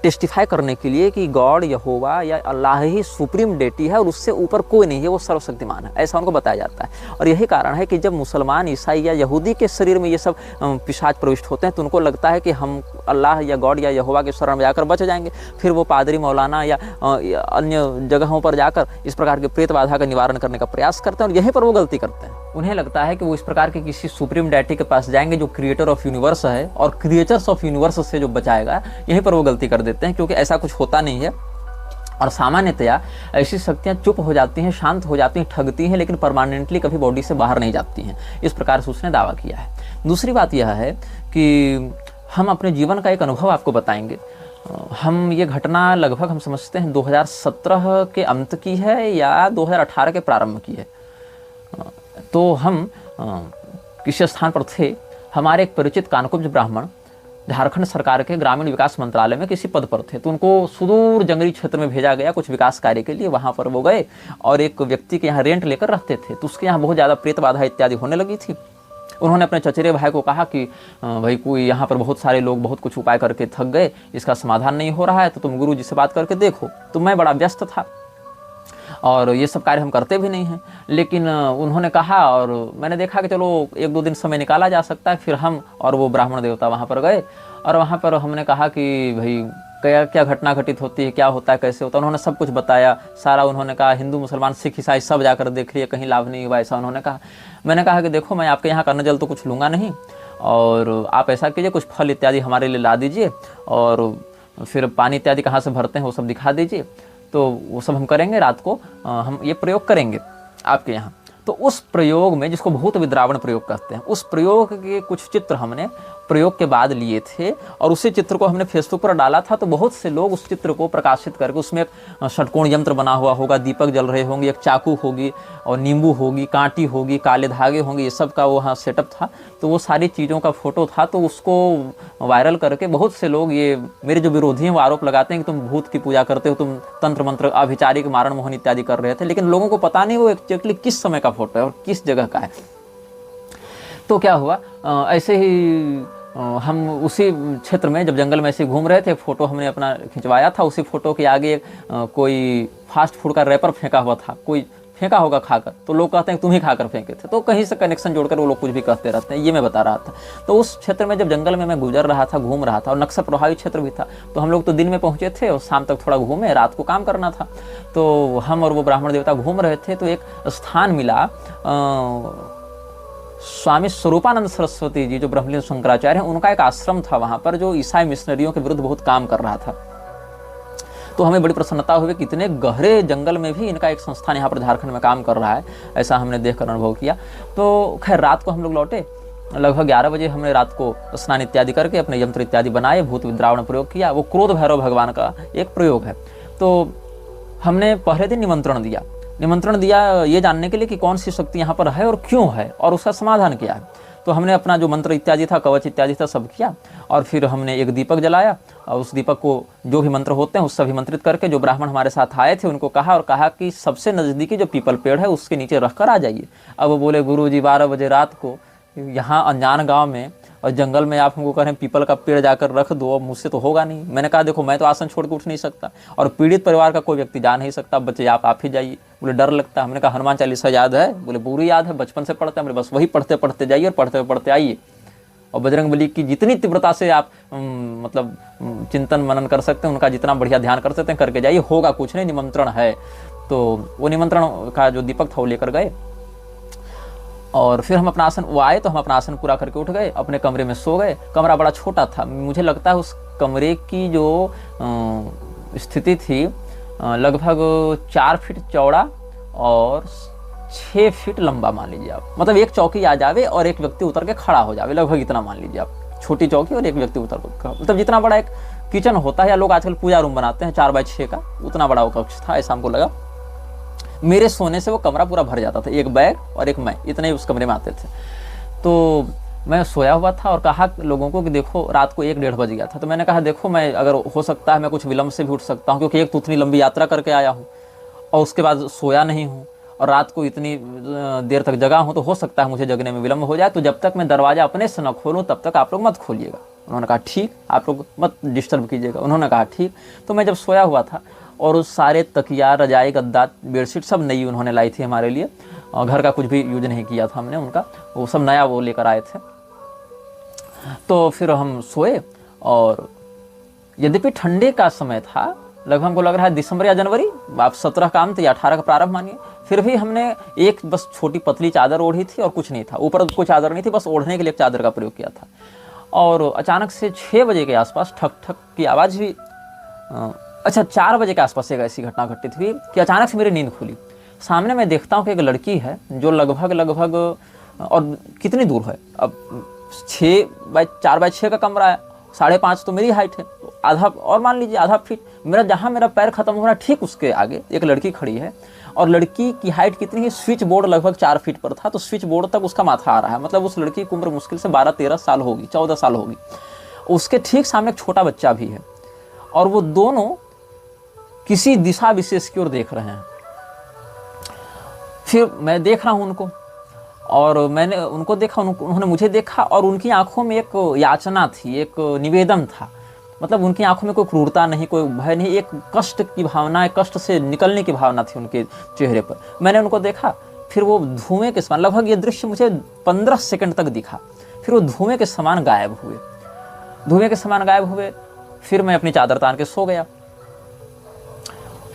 टेस्टिफाई करने के लिए कि गॉड, यहोवा या अल्लाह ही सुप्रीम डेटी है और उससे ऊपर कोई नहीं है, वो सर्वशक्तिमान है, ऐसा उनको बताया जाता है। और यही कारण है कि जब मुसलमान, ईसाई या यहूदी के शरीर में ये सब पिशाच प्रविष्ट होते हैं तो उनको लगता है कि हम अल्लाह या गॉड या यहोवा के शरण में जाकर बच जाएंगे। फिर वो पादरी, मौलाना या अन्य जगहों पर जाकर इस प्रकार के प्रेत बाधा का निवारण करने का प्रयास करते हैं, और यहीं पर वो गलती करते हैं। उन्हें लगता है कि वो इस प्रकार के किसी सुप्रीम डेटी के पास जाएंगे जो क्रिएटर ऑफ यूनिवर्स है, और क्रिएचर्स ऑफ यूनिवर्स से जो बचाएगा। यहीं पर वो गलती कर देते हैं, क्योंकि ऐसा कुछ होता नहीं है। और सामान्यतया ऐसी शक्तियाँ चुप हो जाती हैं, शांत हो जाती हैं, ठगती हैं, लेकिन परमानेंटली कभी बॉडी से बाहर नहीं जाती हैं। इस प्रकार से उसने दावा किया है। दूसरी बात यह है कि हम अपने जीवन का एक अनुभव आपको बताएंगे। हम ये घटना लगभग हम समझते हैं 2017 के अंत की है या 2018 के प्रारंभ की है। तो हम किसी स्थान पर थे, हमारे एक परिचित कानकुब्ज ब्राह्मण झारखंड सरकार के ग्रामीण विकास मंत्रालय में किसी पद पर थे। तो उनको सुदूर जंगली क्षेत्र में भेजा गया कुछ विकास कार्य के लिए। वहाँ पर वो गए और एक व्यक्ति के यहाँ रेंट लेकर रहते थे, तो उसके यहाँ बहुत ज़्यादा प्रेत बाधा इत्यादि होने लगी थी। उन्होंने अपने चचेरे भाई को कहा कि भाई कोई यहाँ पर बहुत सारे लोग बहुत कुछ उपाय करके थक गए, इसका समाधान नहीं हो रहा है, तो तुम गुरु जी से बात करके देखो। तो मैं बड़ा व्यस्त था और ये सब कार्य हम करते भी नहीं हैं, लेकिन उन्होंने कहा और मैंने देखा कि चलो 1-2 दिन समय निकाला जा सकता है। फिर हम और वो ब्राह्मण देवता वहाँ पर गए और वहाँ पर हमने कहा कि भाई क्या घटना घटित होती है, क्या होता है, कैसे होता है। उन्होंने सब कुछ बताया सारा। उन्होंने कहा हिंदू, मुसलमान, सिख, ईसाई सब जाकर देख लिए, कहीं लाभ नहीं हुआ, ऐसा उन्होंने कहा। मैंने कहा कि देखो मैं आपके यहाँ का अन्न जल तो कुछ लूँगा नहीं, और आप ऐसा कीजिए कुछ फल इत्यादि हमारे लिए ला दीजिए, और फिर पानी इत्यादि कहाँ से भरते हैं वो सब दिखा दीजिए, तो वो सब हम करेंगे। रात को हम ये प्रयोग करेंगे आपके यहाँ। तो उस प्रयोग में, जिसको भूत विद्रावण प्रयोग कहते हैं, उस प्रयोग के कुछ चित्र हमने प्रयोग के बाद लिए थे और उसी चित्र को हमने फेसबुक पर डाला था। तो बहुत से लोग उस चित्र को प्रकाशित करके, उसमें एक षटकोण यंत्र बना हुआ होगा, दीपक जल रहे होंगे, एक चाकू होगी और नींबू होगी, कांटी होगी, काले धागे होंगे, ये सब का वहाँ सेटअप था। तो वो सारी चीज़ों का फोटो था। तो उसको वायरल करके बहुत से लोग, ये मेरे जो विरोधी हैं वो आरोप लगाते हैं कि तुम भूत की पूजा करते हो, तुम तंत्र मंत्र, अभिचारिक, मारण मोहन इत्यादि कर रहे थे। लेकिन लोगों को पता नहीं वो एक्चुअली किस समय का फोटो है और किस जगह का है। तो क्या हुआ, ऐसे ही हम उसी क्षेत्र में जब जंगल में ऐसे घूम रहे थे, फोटो हमने अपना खिंचवाया था। उसी फोटो के आगे कोई फास्ट फूड का रैपर फेंका हुआ था, कोई फेंका होगा खाकर, तो लोग कहते हैं तुम ही खाकर फेंके थे। तो कहीं से कनेक्शन जोड़कर वो लोग कुछ भी कहते रहते हैं, ये मैं बता रहा था। तो उस क्षेत्र में जब जंगल में मैं गुजर रहा था, घूम रहा था, और नक्सल प्रभावित क्षेत्र भी था, तो हम लोग तो दिन में पहुंचे थे और शाम तक थोड़ा घूमे, रात को काम करना था। तो हम और वो ब्राह्मण देवता घूम रहे थे, तो एक स्थान मिला, स्वामी स्वरूपानंद सरस्वती जी जो ब्रह्मलीन शंकराचार्य हैं, उनका एक आश्रम था वहाँ पर, जो ईसाई मिशनरियों के विरुद्ध बहुत काम कर रहा था। तो हमें बड़ी प्रसन्नता हुई कि इतने गहरे जंगल में भी इनका एक संस्थान यहाँ पर झारखंड में काम कर रहा है, ऐसा हमने देखकर अनुभव किया। तो खैर रात को हम लोग लौटे, लगभग 11 बजे हमने रात को स्नान इत्यादि करके अपने यंत्र इत्यादि बनाए, भूत विद्रावण प्रयोग किया। वो क्रोध भैरव भगवान का एक प्रयोग है। तो हमने पहले दिन निमंत्रण दिया निमंत्रण दिया ये जानने के लिए कि कौन सी शक्ति यहाँ पर है और क्यों है और उसका समाधान क्या है। तो हमने अपना जो मंत्र इत्यादि था, कवच इत्यादि था, सब किया और फिर हमने एक दीपक जलाया और उस दीपक को जो भी मंत्र होते हैं उससे अभिमंत्रित करके जो ब्राह्मण हमारे साथ आए थे उनको कहा और कहा कि सबसे नज़दीकी जो पीपल पेड़ है उसके नीचे रख कर आ जाइए। अब वो बोले गुरुजी 12 बजे रात को यहाँ अनजान गांव में और जंगल में आप हमको कह रहे हैं पीपल का पेड़ जाकर रख दो, अब मुझसे तो होगा नहीं। मैंने कहा देखो मैं तो आसन छोड़ के उठ नहीं सकता और पीड़ित परिवार का कोई व्यक्ति जा नहीं सकता, बच्चे आप ही जाइए। बोले डर लगता है। हमने कहा हनुमान चालीसा याद है? बोले पूरी याद है, बचपन से पढ़ते हैं। बोले बस वही पढ़ते पढ़ते जाइए और पढ़ते पढ़ते आइए और बजरंगबली की जितनी तीव्रता से आप मतलब चिंतन मनन कर सकते हैं, उनका जितना बढ़िया ध्यान कर सकते हैं करके जाइए, होगा कुछ नहीं, निमंत्रण है। तो वो निमंत्रण का जो दीपक था वो लेकर गए और फिर हम अपना आसन, वो आए तो हम अपना आसन पूरा करके उठ गए, अपने कमरे में सो गए। कमरा बड़ा छोटा था, मुझे लगता है उस कमरे की जो स्थिति थी लगभग 4 फीट चौड़ा और 6 फीट लंबा मान लीजिए आप। मतलब एक चौकी आ जावे और एक व्यक्ति उतर के खड़ा हो जावे, लगभग इतना मान लीजिए आप। छोटी चौकी और एक व्यक्ति उतर, मतलब जितना बड़ा एक किचन होता है या लोग आजकल पूजा रूम बनाते हैं 4x6 का, उतना बड़ा वो कक्ष था, ऐसा हमको लगा। मेरे सोने से वो कमरा पूरा भर जाता था, एक बैग और एक मैं, इतने ही उस कमरे में आते थे। तो मैं सोया हुआ था और कहा लोगों को कि देखो रात को 1-1:30 बज गया था। तो मैंने कहा देखो मैं अगर हो सकता है मैं कुछ विलम्ब से भी उठ सकता हूँ, क्योंकि एक तो उतनी लंबी यात्रा करके आया हूँ और उसके बाद सोया नहीं हूँ और रात को इतनी देर तक जगा हूँ, तो हो सकता है मुझे जगने में विलम्ब हो जाए। तो जब तक मैं दरवाज़ा अपने से न खोलूँ तब तक आप लोग मत खोलिएगा। उन्होंने कहा ठीक, आप लोग मत डिस्टर्ब कीजिएगा। उन्होंने कहा ठीक। तो मैं जब सोया हुआ था और उस सारे तकिया, रजाई, गद्दा, बेडशीट सब नई उन्होंने लाई थी हमारे लिए और घर का कुछ भी यूज नहीं किया था हमने उनका, वो सब नया वो लेकर आए थे। तो फिर हम सोए और यद्यपि ठंडे का समय था, लगभग हमको लग रहा है दिसंबर या जनवरी, आप 17 का अंत या 18 का प्रारंभ मानिए, फिर भी हमने एक बस छोटी पतली चादर ओढ़ी थी और कुछ नहीं था, ऊपर कोई चादर नहीं थी, बस ओढ़ने के लिए एक चादर का प्रयोग किया था। और अचानक से 6 बजे के आसपास ठक ठक की आवाज़ हुई। अच्छा 4 बजे के आसपास एक ऐसी घटना घटित हुई कि अचानक से मेरी नींद खुली। सामने मैं देखता हूँ कि एक लड़की है जो लगभग और कितनी दूर है, अब 4x6 का कमरा है, 5.5 तो मेरी हाइट है, तो आधा और मान लीजिए आधा फीट मेरा, जहाँ मेरा पैर खत्म हो रहा है ठीक उसके आगे एक लड़की खड़ी है। और लड़की की हाइट कितनी है, स्विच बोर्ड लगभग 4 फीट पर था, तो स्विच बोर्ड तक उसका माथा आ रहा है। मतलब उस लड़की की उम्र मुश्किल से 12-13 साल होगी, 14 साल होगी। उसके ठीक सामने एक छोटा बच्चा भी है और वो दोनों किसी दिशा विशेष की ओर देख रहे हैं। फिर मैं देख रहा हूँ उनको और मैंने उनको देखा, उन्होंने मुझे देखा और उनकी आंखों में एक याचना थी, एक निवेदन था। मतलब उनकी आंखों में कोई क्रूरता नहीं, कोई भय नहीं, एक कष्ट की भावना, एक कष्ट से निकलने की भावना थी उनके चेहरे पर। मैंने उनको देखा, फिर वो धुएं के समान, लगभग ये दृश्य मुझे 15 सेकंड तक दिखा, फिर वो धुएं के समान गायब हुए। फिर मैं अपनी चादर तान के सो गया।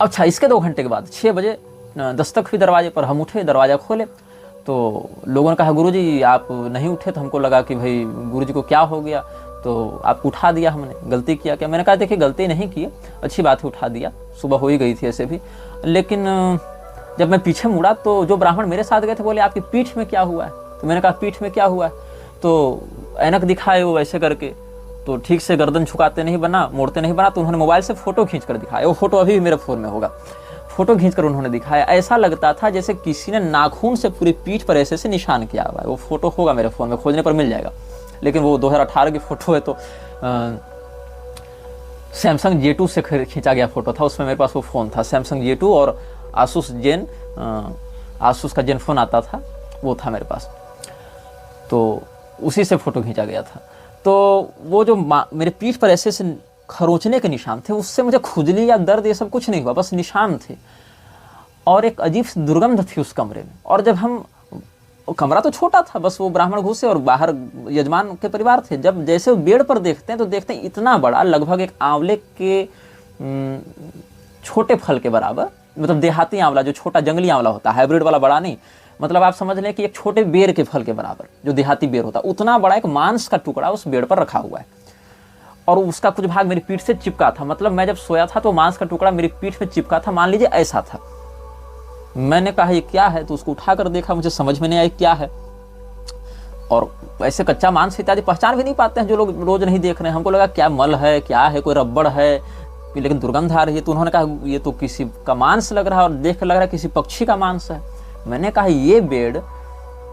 अच्छा इसके 2 घंटे के बाद 6 बजे दस्तक हुई दरवाजे पर, हम उठे, दरवाज़ा खोले तो लोगों ने कहा गुरुजी आप नहीं उठे। तो हमको लगा कि भाई गुरुजी को क्या हो गया, तो आपको उठा दिया हमने, गलती किया क्या? मैंने कहा देखिए गलती नहीं की, अच्छी बात है उठा दिया, सुबह हो ही गई थी ऐसे भी। लेकिन जब मैं पीछे मुड़ा तो जो ब्राह्मण मेरे साथ गए थे बोले आपकी पीठ में क्या हुआ है? तो मैंने कहा पीठ में क्या हुआ है? तो ऐनक दिखाए वो वैसे करके, तो ठीक से गर्दन झुकाते नहीं बना, मोड़ते नहीं बना, तो उन्होंने मोबाइल से फ़ोटो खींच कर दिखाया। वो फ़ोटो अभी भी मेरे फ़ोन में होगा। फ़ोटो खींचकर उन्होंने दिखाया, ऐसा लगता था जैसे किसी ने नाखून से पूरी पीठ पर ऐसे निशान किया हुआ है। वो फ़ोटो होगा मेरे फ़ोन में, खोजने पर मिल जाएगा। लेकिन वो 2018 की फ़ोटो है, तो सैमसंग J2 से खींचा गया फ़ोटो था। उसमें मेरे पास वो फ़ोन था सैमसंग J2 और आसूस का जेन फ़ोन आता था, वो था मेरे पास, तो उसी से फ़ोटो खींचा गया था। तो वो जो मेरे पीठ पर ऐसे से खरोंचने के निशान थे, उससे मुझे खुजली या दर्द ये सब कुछ नहीं हुआ, बस निशान थे। और एक अजीब सी दुर्गंध थी उस कमरे में। और जब हम, कमरा तो छोटा था, बस वो ब्राह्मण घुसे और बाहर यजमान के परिवार थे। जब जैसे वो बेड पर देखते हैं तो देखते हैं इतना बड़ा, लगभग एक आंवले के छोटे फल के बराबर, मतलब देहाती आंवला, जो छोटा जंगली आंवला होता है, हाइब्रिड वाला बड़ा नहीं, मतलब आप समझ लें कि एक छोटे बेर के फल के बराबर, जो देहाती बेर होता है, उतना बड़ा एक मांस का टुकड़ा उस बेड पर रखा हुआ है और उसका कुछ भाग मेरी पीठ से चिपका था। मतलब मैं जब सोया था तो मांस का टुकड़ा मेरी पीठ में चिपका था, मान लीजिए ऐसा था। मैंने कहा ये क्या है, तो उसको उठा कर देखा, मुझे समझ में नहीं आई क्या है। और ऐसे कच्चा मांस इत्यादि पहचान भी नहीं पाते हैं जो लोग रोज नहीं देख रहे हैं। हमको लगा क्या मल है, क्या है, कोई रबड़ है, कि लेकिन दुर्गंध आ रही है। तो उन्होंने कहा ये तो किसी का मांस लग रहा है और देख कर लग रहा है किसी पक्षी का मांस है। मैंने कहा ये बेड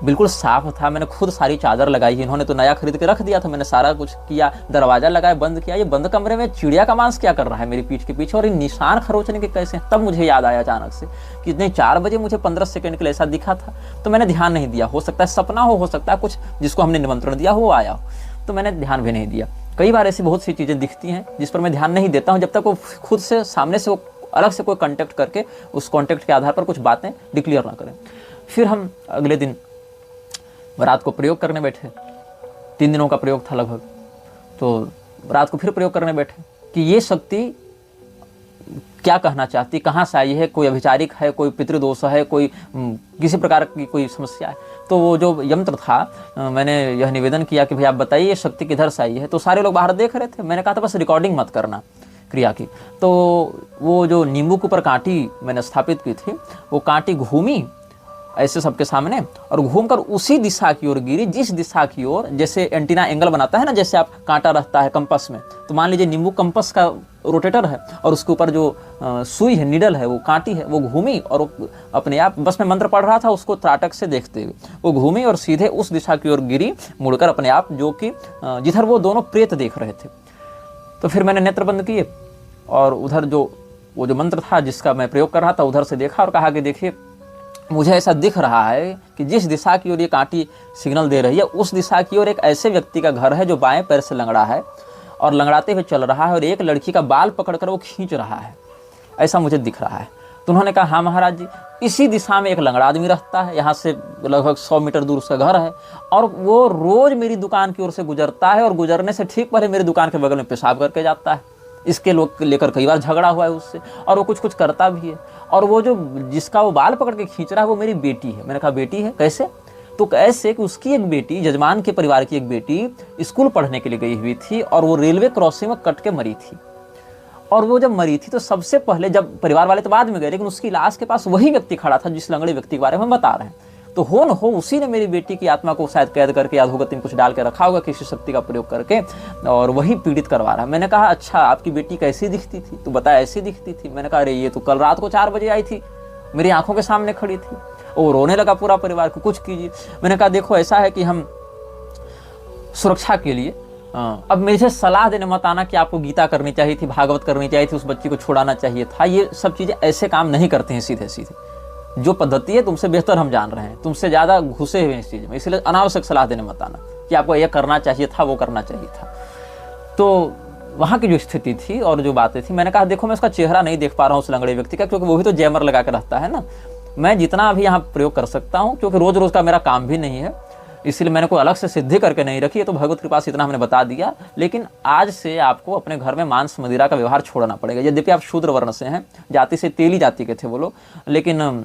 बिल्कुल साफ था, मैंने खुद सारी चादर लगाई है, इन्होंने तो नया खरीद के रख दिया था, मैंने सारा कुछ किया, दरवाजा लगाया, बंद किया, ये बंद कमरे में चिड़िया का मांस क्या कर रहा है मेरी पीठ के पीछे, और ये निशान खरोचने के कैसे हैं। तब मुझे याद आया अचानक से कि नहीं 4 बजे मुझे 15 सेकंड के लिए ऐसा दिखा था, तो मैंने ध्यान नहीं दिया। हो सकता है सपना हो सकता है कुछ जिसको हमने निमंत्रण दिया हो आया हो, तो मैंने ध्यान भी नहीं दिया। कई बार ऐसी बहुत सी चीज़ें दिखती हैं जिस पर मैं ध्यान नहीं देता हूँ, जब तक वो खुद से सामने से वो अलग से कोई कॉन्टेक्ट करके उस कॉन्टेक्ट के आधार पर कुछ बातें डिक्लेयर ना करें। फिर हम अगले दिन रात को प्रयोग करने बैठे, 3 दिनों का प्रयोग था लगभग, तो रात को फिर प्रयोग करने बैठे कि ये शक्ति क्या कहना चाहती, कहाँ से आई है, कोई अभिचारिक है, कोई पितृदोष है, कोई किसी प्रकार की कोई समस्या है। तो वो जो यंत्र था, मैंने यह निवेदन किया कि भाई आप बताइए ये शक्ति किधर से आई है। तो सारे लोग बाहर देख रहे थे। मैंने कहा था बस रिकॉर्डिंग मत करना क्रिया की। तो वो जो नींबू के ऊपर कांटी मैंने स्थापित की थी, वो कांटी घूमी ऐसे सबके सामने और घूमकर उसी दिशा की ओर गिरी जिस दिशा की ओर, जैसे एंटीना एंगल बनाता है ना, जैसे आप कांटा रहता है कंपास में, तो मान लीजिए नींबू कंपास का रोटेटर है और उसके ऊपर जो सुई है, नीडल है, वो कांटी है, वो घूमी और वो अपने आप, बस मैं मंत्र पढ़ रहा था उसको त्राटक से देखते हुए, वो घूमी और सीधे उस दिशा की ओर गिरी मुड़कर अपने आप, जो कि जिधर वो दोनों प्रेत देख रहे थे। तो फिर मैंने नेत्र बंद किए और उधर जो वो जो मंत्र था जिसका मैं प्रयोग कर रहा था उधर से देखा और कहा कि देखिए मुझे ऐसा दिख रहा है कि जिस दिशा की ओर ये कांटी सिग्नल दे रही है उस दिशा की ओर एक ऐसे व्यक्ति का घर है जो बाएं पैर से लंगड़ा है और लंगड़ाते हुए चल रहा है और एक लड़की का बाल पकड़कर वो खींच रहा है, ऐसा मुझे दिख रहा है। तो उन्होंने कहा हाँ महाराज जी, इसी दिशा में एक लंगड़ा आदमी रहता है, यहाँ से लगभग 100 मीटर दूर उसका घर है और वो रोज मेरी दुकान की ओर से गुजरता है और गुजरने से ठीक पहले मेरी दुकान के बगल में पेशाब करके जाता है। इसके लोग लेकर कई बार झगड़ा हुआ है उससे और वो कुछ कुछ करता भी है। और वो जो जिसका वो बाल पकड़ के खींच रहा है वो मेरी बेटी है। मैंने कहा बेटी है कैसे? तो ऐसे कि उसकी एक बेटी, जजमान के परिवार की एक बेटी स्कूल पढ़ने के लिए गई हुई थी और वो रेलवे क्रॉसिंग में कट के मरी थी। और वो जब मरी थी तो सबसे पहले, जब परिवार वाले तो बाद में गए, लेकिन उसकी लाश के पास वही व्यक्ति खड़ा था जिस लंगड़े व्यक्ति के बारे में हम बता रहे हैं। तो हो न हो उसी ने मेरी बेटी की आत्मा को शायद कैद करके अधोगति में कुछ डाल के रखा होगा किसी शक्ति का प्रयोग करके, और वही पीड़ित करवा रहा है। मैंने कहा अच्छा आपकी बेटी कैसी दिखती थी? तो बताया ऐसी दिखती थी। मैंने कहा अरे ये तो कल रात को 4 बजे आई थी, मेरी आंखों के सामने खड़ी थी। वो रोने लगा पूरा परिवार को, कुछ कीजिए। मैंने कहा देखो ऐसा है कि हम सुरक्षा के लिए, अब मुझे सलाह देने मत आना कि आपको गीता करनी चाहिए थी, भागवत करनी चाहिए थी, उस बच्ची को छुड़ाना चाहिए था। ये सब चीज़ें ऐसे काम नहीं करते हैं सीधे सीधे। जो पद्धति है तुमसे बेहतर हम जान रहे हैं, तुमसे ज़्यादा घुसे हुए हैं इस चीज़ में, इसलिए अनावश्यक सलाह देने मत आना कि आपको यह करना चाहिए था, वो करना चाहिए था। तो वहाँ की जो स्थिति थी और जो बातें थी, मैंने कहा देखो मैं उसका चेहरा नहीं देख पा रहा हूँ उस लंगड़े व्यक्ति का, क्योंकि वो भी तो जैमर लगा के रहता है ना। मैं जितना अभी यहाँ प्रयोग कर सकता हूँ, क्योंकि रोज़ रोज़ का मेरा काम भी नहीं है, इसलिए मैंने कोई अलग से सिद्धि करके नहीं रखी है। तो भगवत कृपा से इतना हमने बता दिया। लेकिन आज से आपको अपने घर में मांस मदिरा का व्यवहार छोड़ना पड़ेगा। यद्यपि आप शूद्र वर्ण से हैं, जाति से तेली जाति के थे वो लोग, लेकिन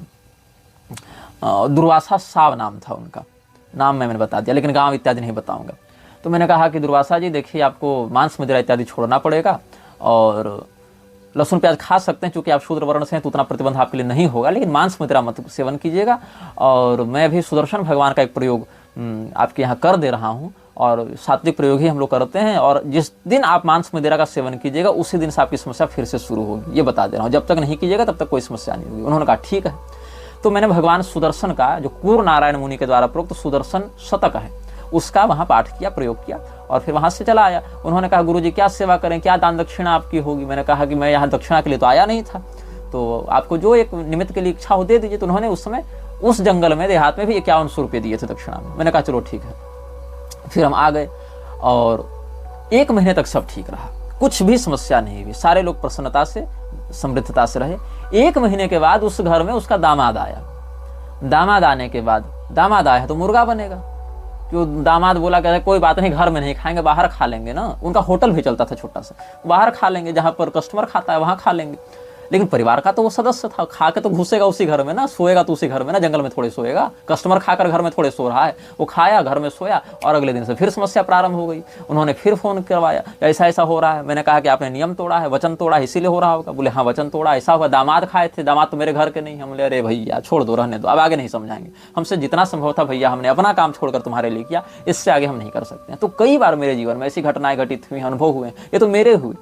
दुर्वासा साव नाम था उनका, नाम मैंने बता दिया, लेकिन गांव इत्यादि नहीं बताऊंगा। तो मैंने कहा कि दुर्वासा जी देखिए आपको मांस मदिरा इत्यादि छोड़ना पड़ेगा और लहसुन प्याज खा सकते हैं, क्योंकि आप शूद्र वर्ण से हैं तो उतना प्रतिबंध आपके लिए नहीं होगा, लेकिन मांस मदिरा मत सेवन कीजिएगा। और मैं भी सुदर्शन भगवान का एक प्रयोग आपके यहाँ कर दे रहा हूँ और सात्विक प्रयोग ही हम लोग करते हैं, और जिस दिन आप मांस मदिरा का सेवन कीजिएगा उसी दिन से आपकी समस्या फिर से शुरू होगी, ये बता दे रहा हूँ। जब तक नहीं कीजिएगा तब तक कोई समस्या नहीं होगी। उन्होंने कहा ठीक है। तो मैंने भगवान सुदर्शन का, जो कूर नारायण मुनि के द्वारा प्रोक्त सुदर्शन शतक है, उसका वहाँ पाठ किया, प्रयोग किया और फिर वहाँ से चला आया। उन्होंने कहा गुरुजी क्या सेवा करें, क्या दान दक्षिणा आपकी होगी? मैंने कहा कि मैं यहाँ दक्षिणा के लिए तो आया नहीं था, तो आपको जो एक निमित्त के लिए इच्छा हो दे दीजिए। तो उन्होंने उस समय उस जंगल में देहात में भी 5100 रुपये दिए थे दक्षिणा में। मैंने कहा चलो ठीक है। फिर हम आ गए और 1 महीने तक सब ठीक रहा, कुछ भी समस्या नहीं हुई, सारे लोग प्रसन्नता से समृद्धता से रहे। 1 महीने के बाद उस घर में उसका दामाद आया। दामाद आने के बाद, दामाद आया तो मुर्गा बनेगा, जो दामाद बोला कहता कोई बात नहीं, घर में नहीं खाएंगे, बाहर खा लेंगे ना। उनका होटल भी चलता था छोटा सा, बाहर खा लेंगे, जहाँ पर कस्टमर खाता है वहाँ खा लेंगे। लेकिन परिवार का तो वो सदस्य था, खा के तो घुसेगा उसी घर में ना, सोएगा तो उसी घर में ना, जंगल में थोड़े सोएगा। कस्टमर खाकर घर में थोड़े सो रहा है, वो खाया, घर में सोया और अगले दिन से फिर समस्या प्रारंभ हो गई। उन्होंने फिर फोन करवाया, ऐसा ऐसा हो रहा है। मैंने कहा कि आपने नियम तोड़ा है, वचन तोड़ा है, इसीलिए हो रहा होगा। बोले हाँ वचन तोड़ा, ऐसा हुआ। दामाद खाए थे, दामाद तो मेरे घर के नहीं। हम बोले अरे भैया छोड़ दो, रहने दो, अब आगे नहीं समझाएंगे। हमसे जितना संभव था भैया हमने अपना काम छोड़कर तुम्हारे लिए किया, इससे आगे हम नहीं कर सकते हैं। तो कई बार मेरे जीवन में ऐसी घटनाएं घटित हुई, अनुभव हुए, ये तो मेरे हुए।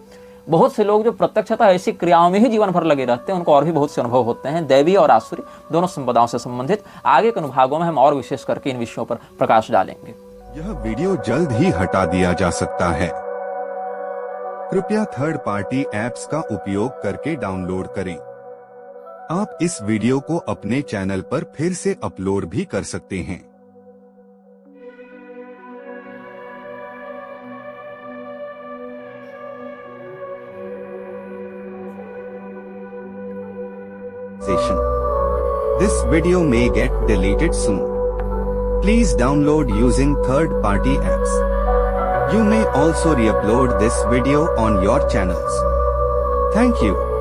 बहुत से लोग जो प्रत्यक्षतः ऐसी क्रियाओं में ही जीवन भर लगे रहते हैं, उनको और भी बहुत से अनुभव होते हैं, दैवीय और आसुरी दोनों संपदाओं से संबंधित। आगे के अनुभागों में हम और विशेष करके इन विषयों पर प्रकाश डालेंगे। यह वीडियो जल्द ही हटा दिया जा सकता है। कृपया थर्ड पार्टी ऐप्स का उपयोग करके डाउनलोड करें। आप इस वीडियो को अपने चैनल पर फिर से अपलोड भी कर सकते हैं। This video may get deleted soon. Please download using third-party apps. You may also re-upload this video on your channels. Thank you.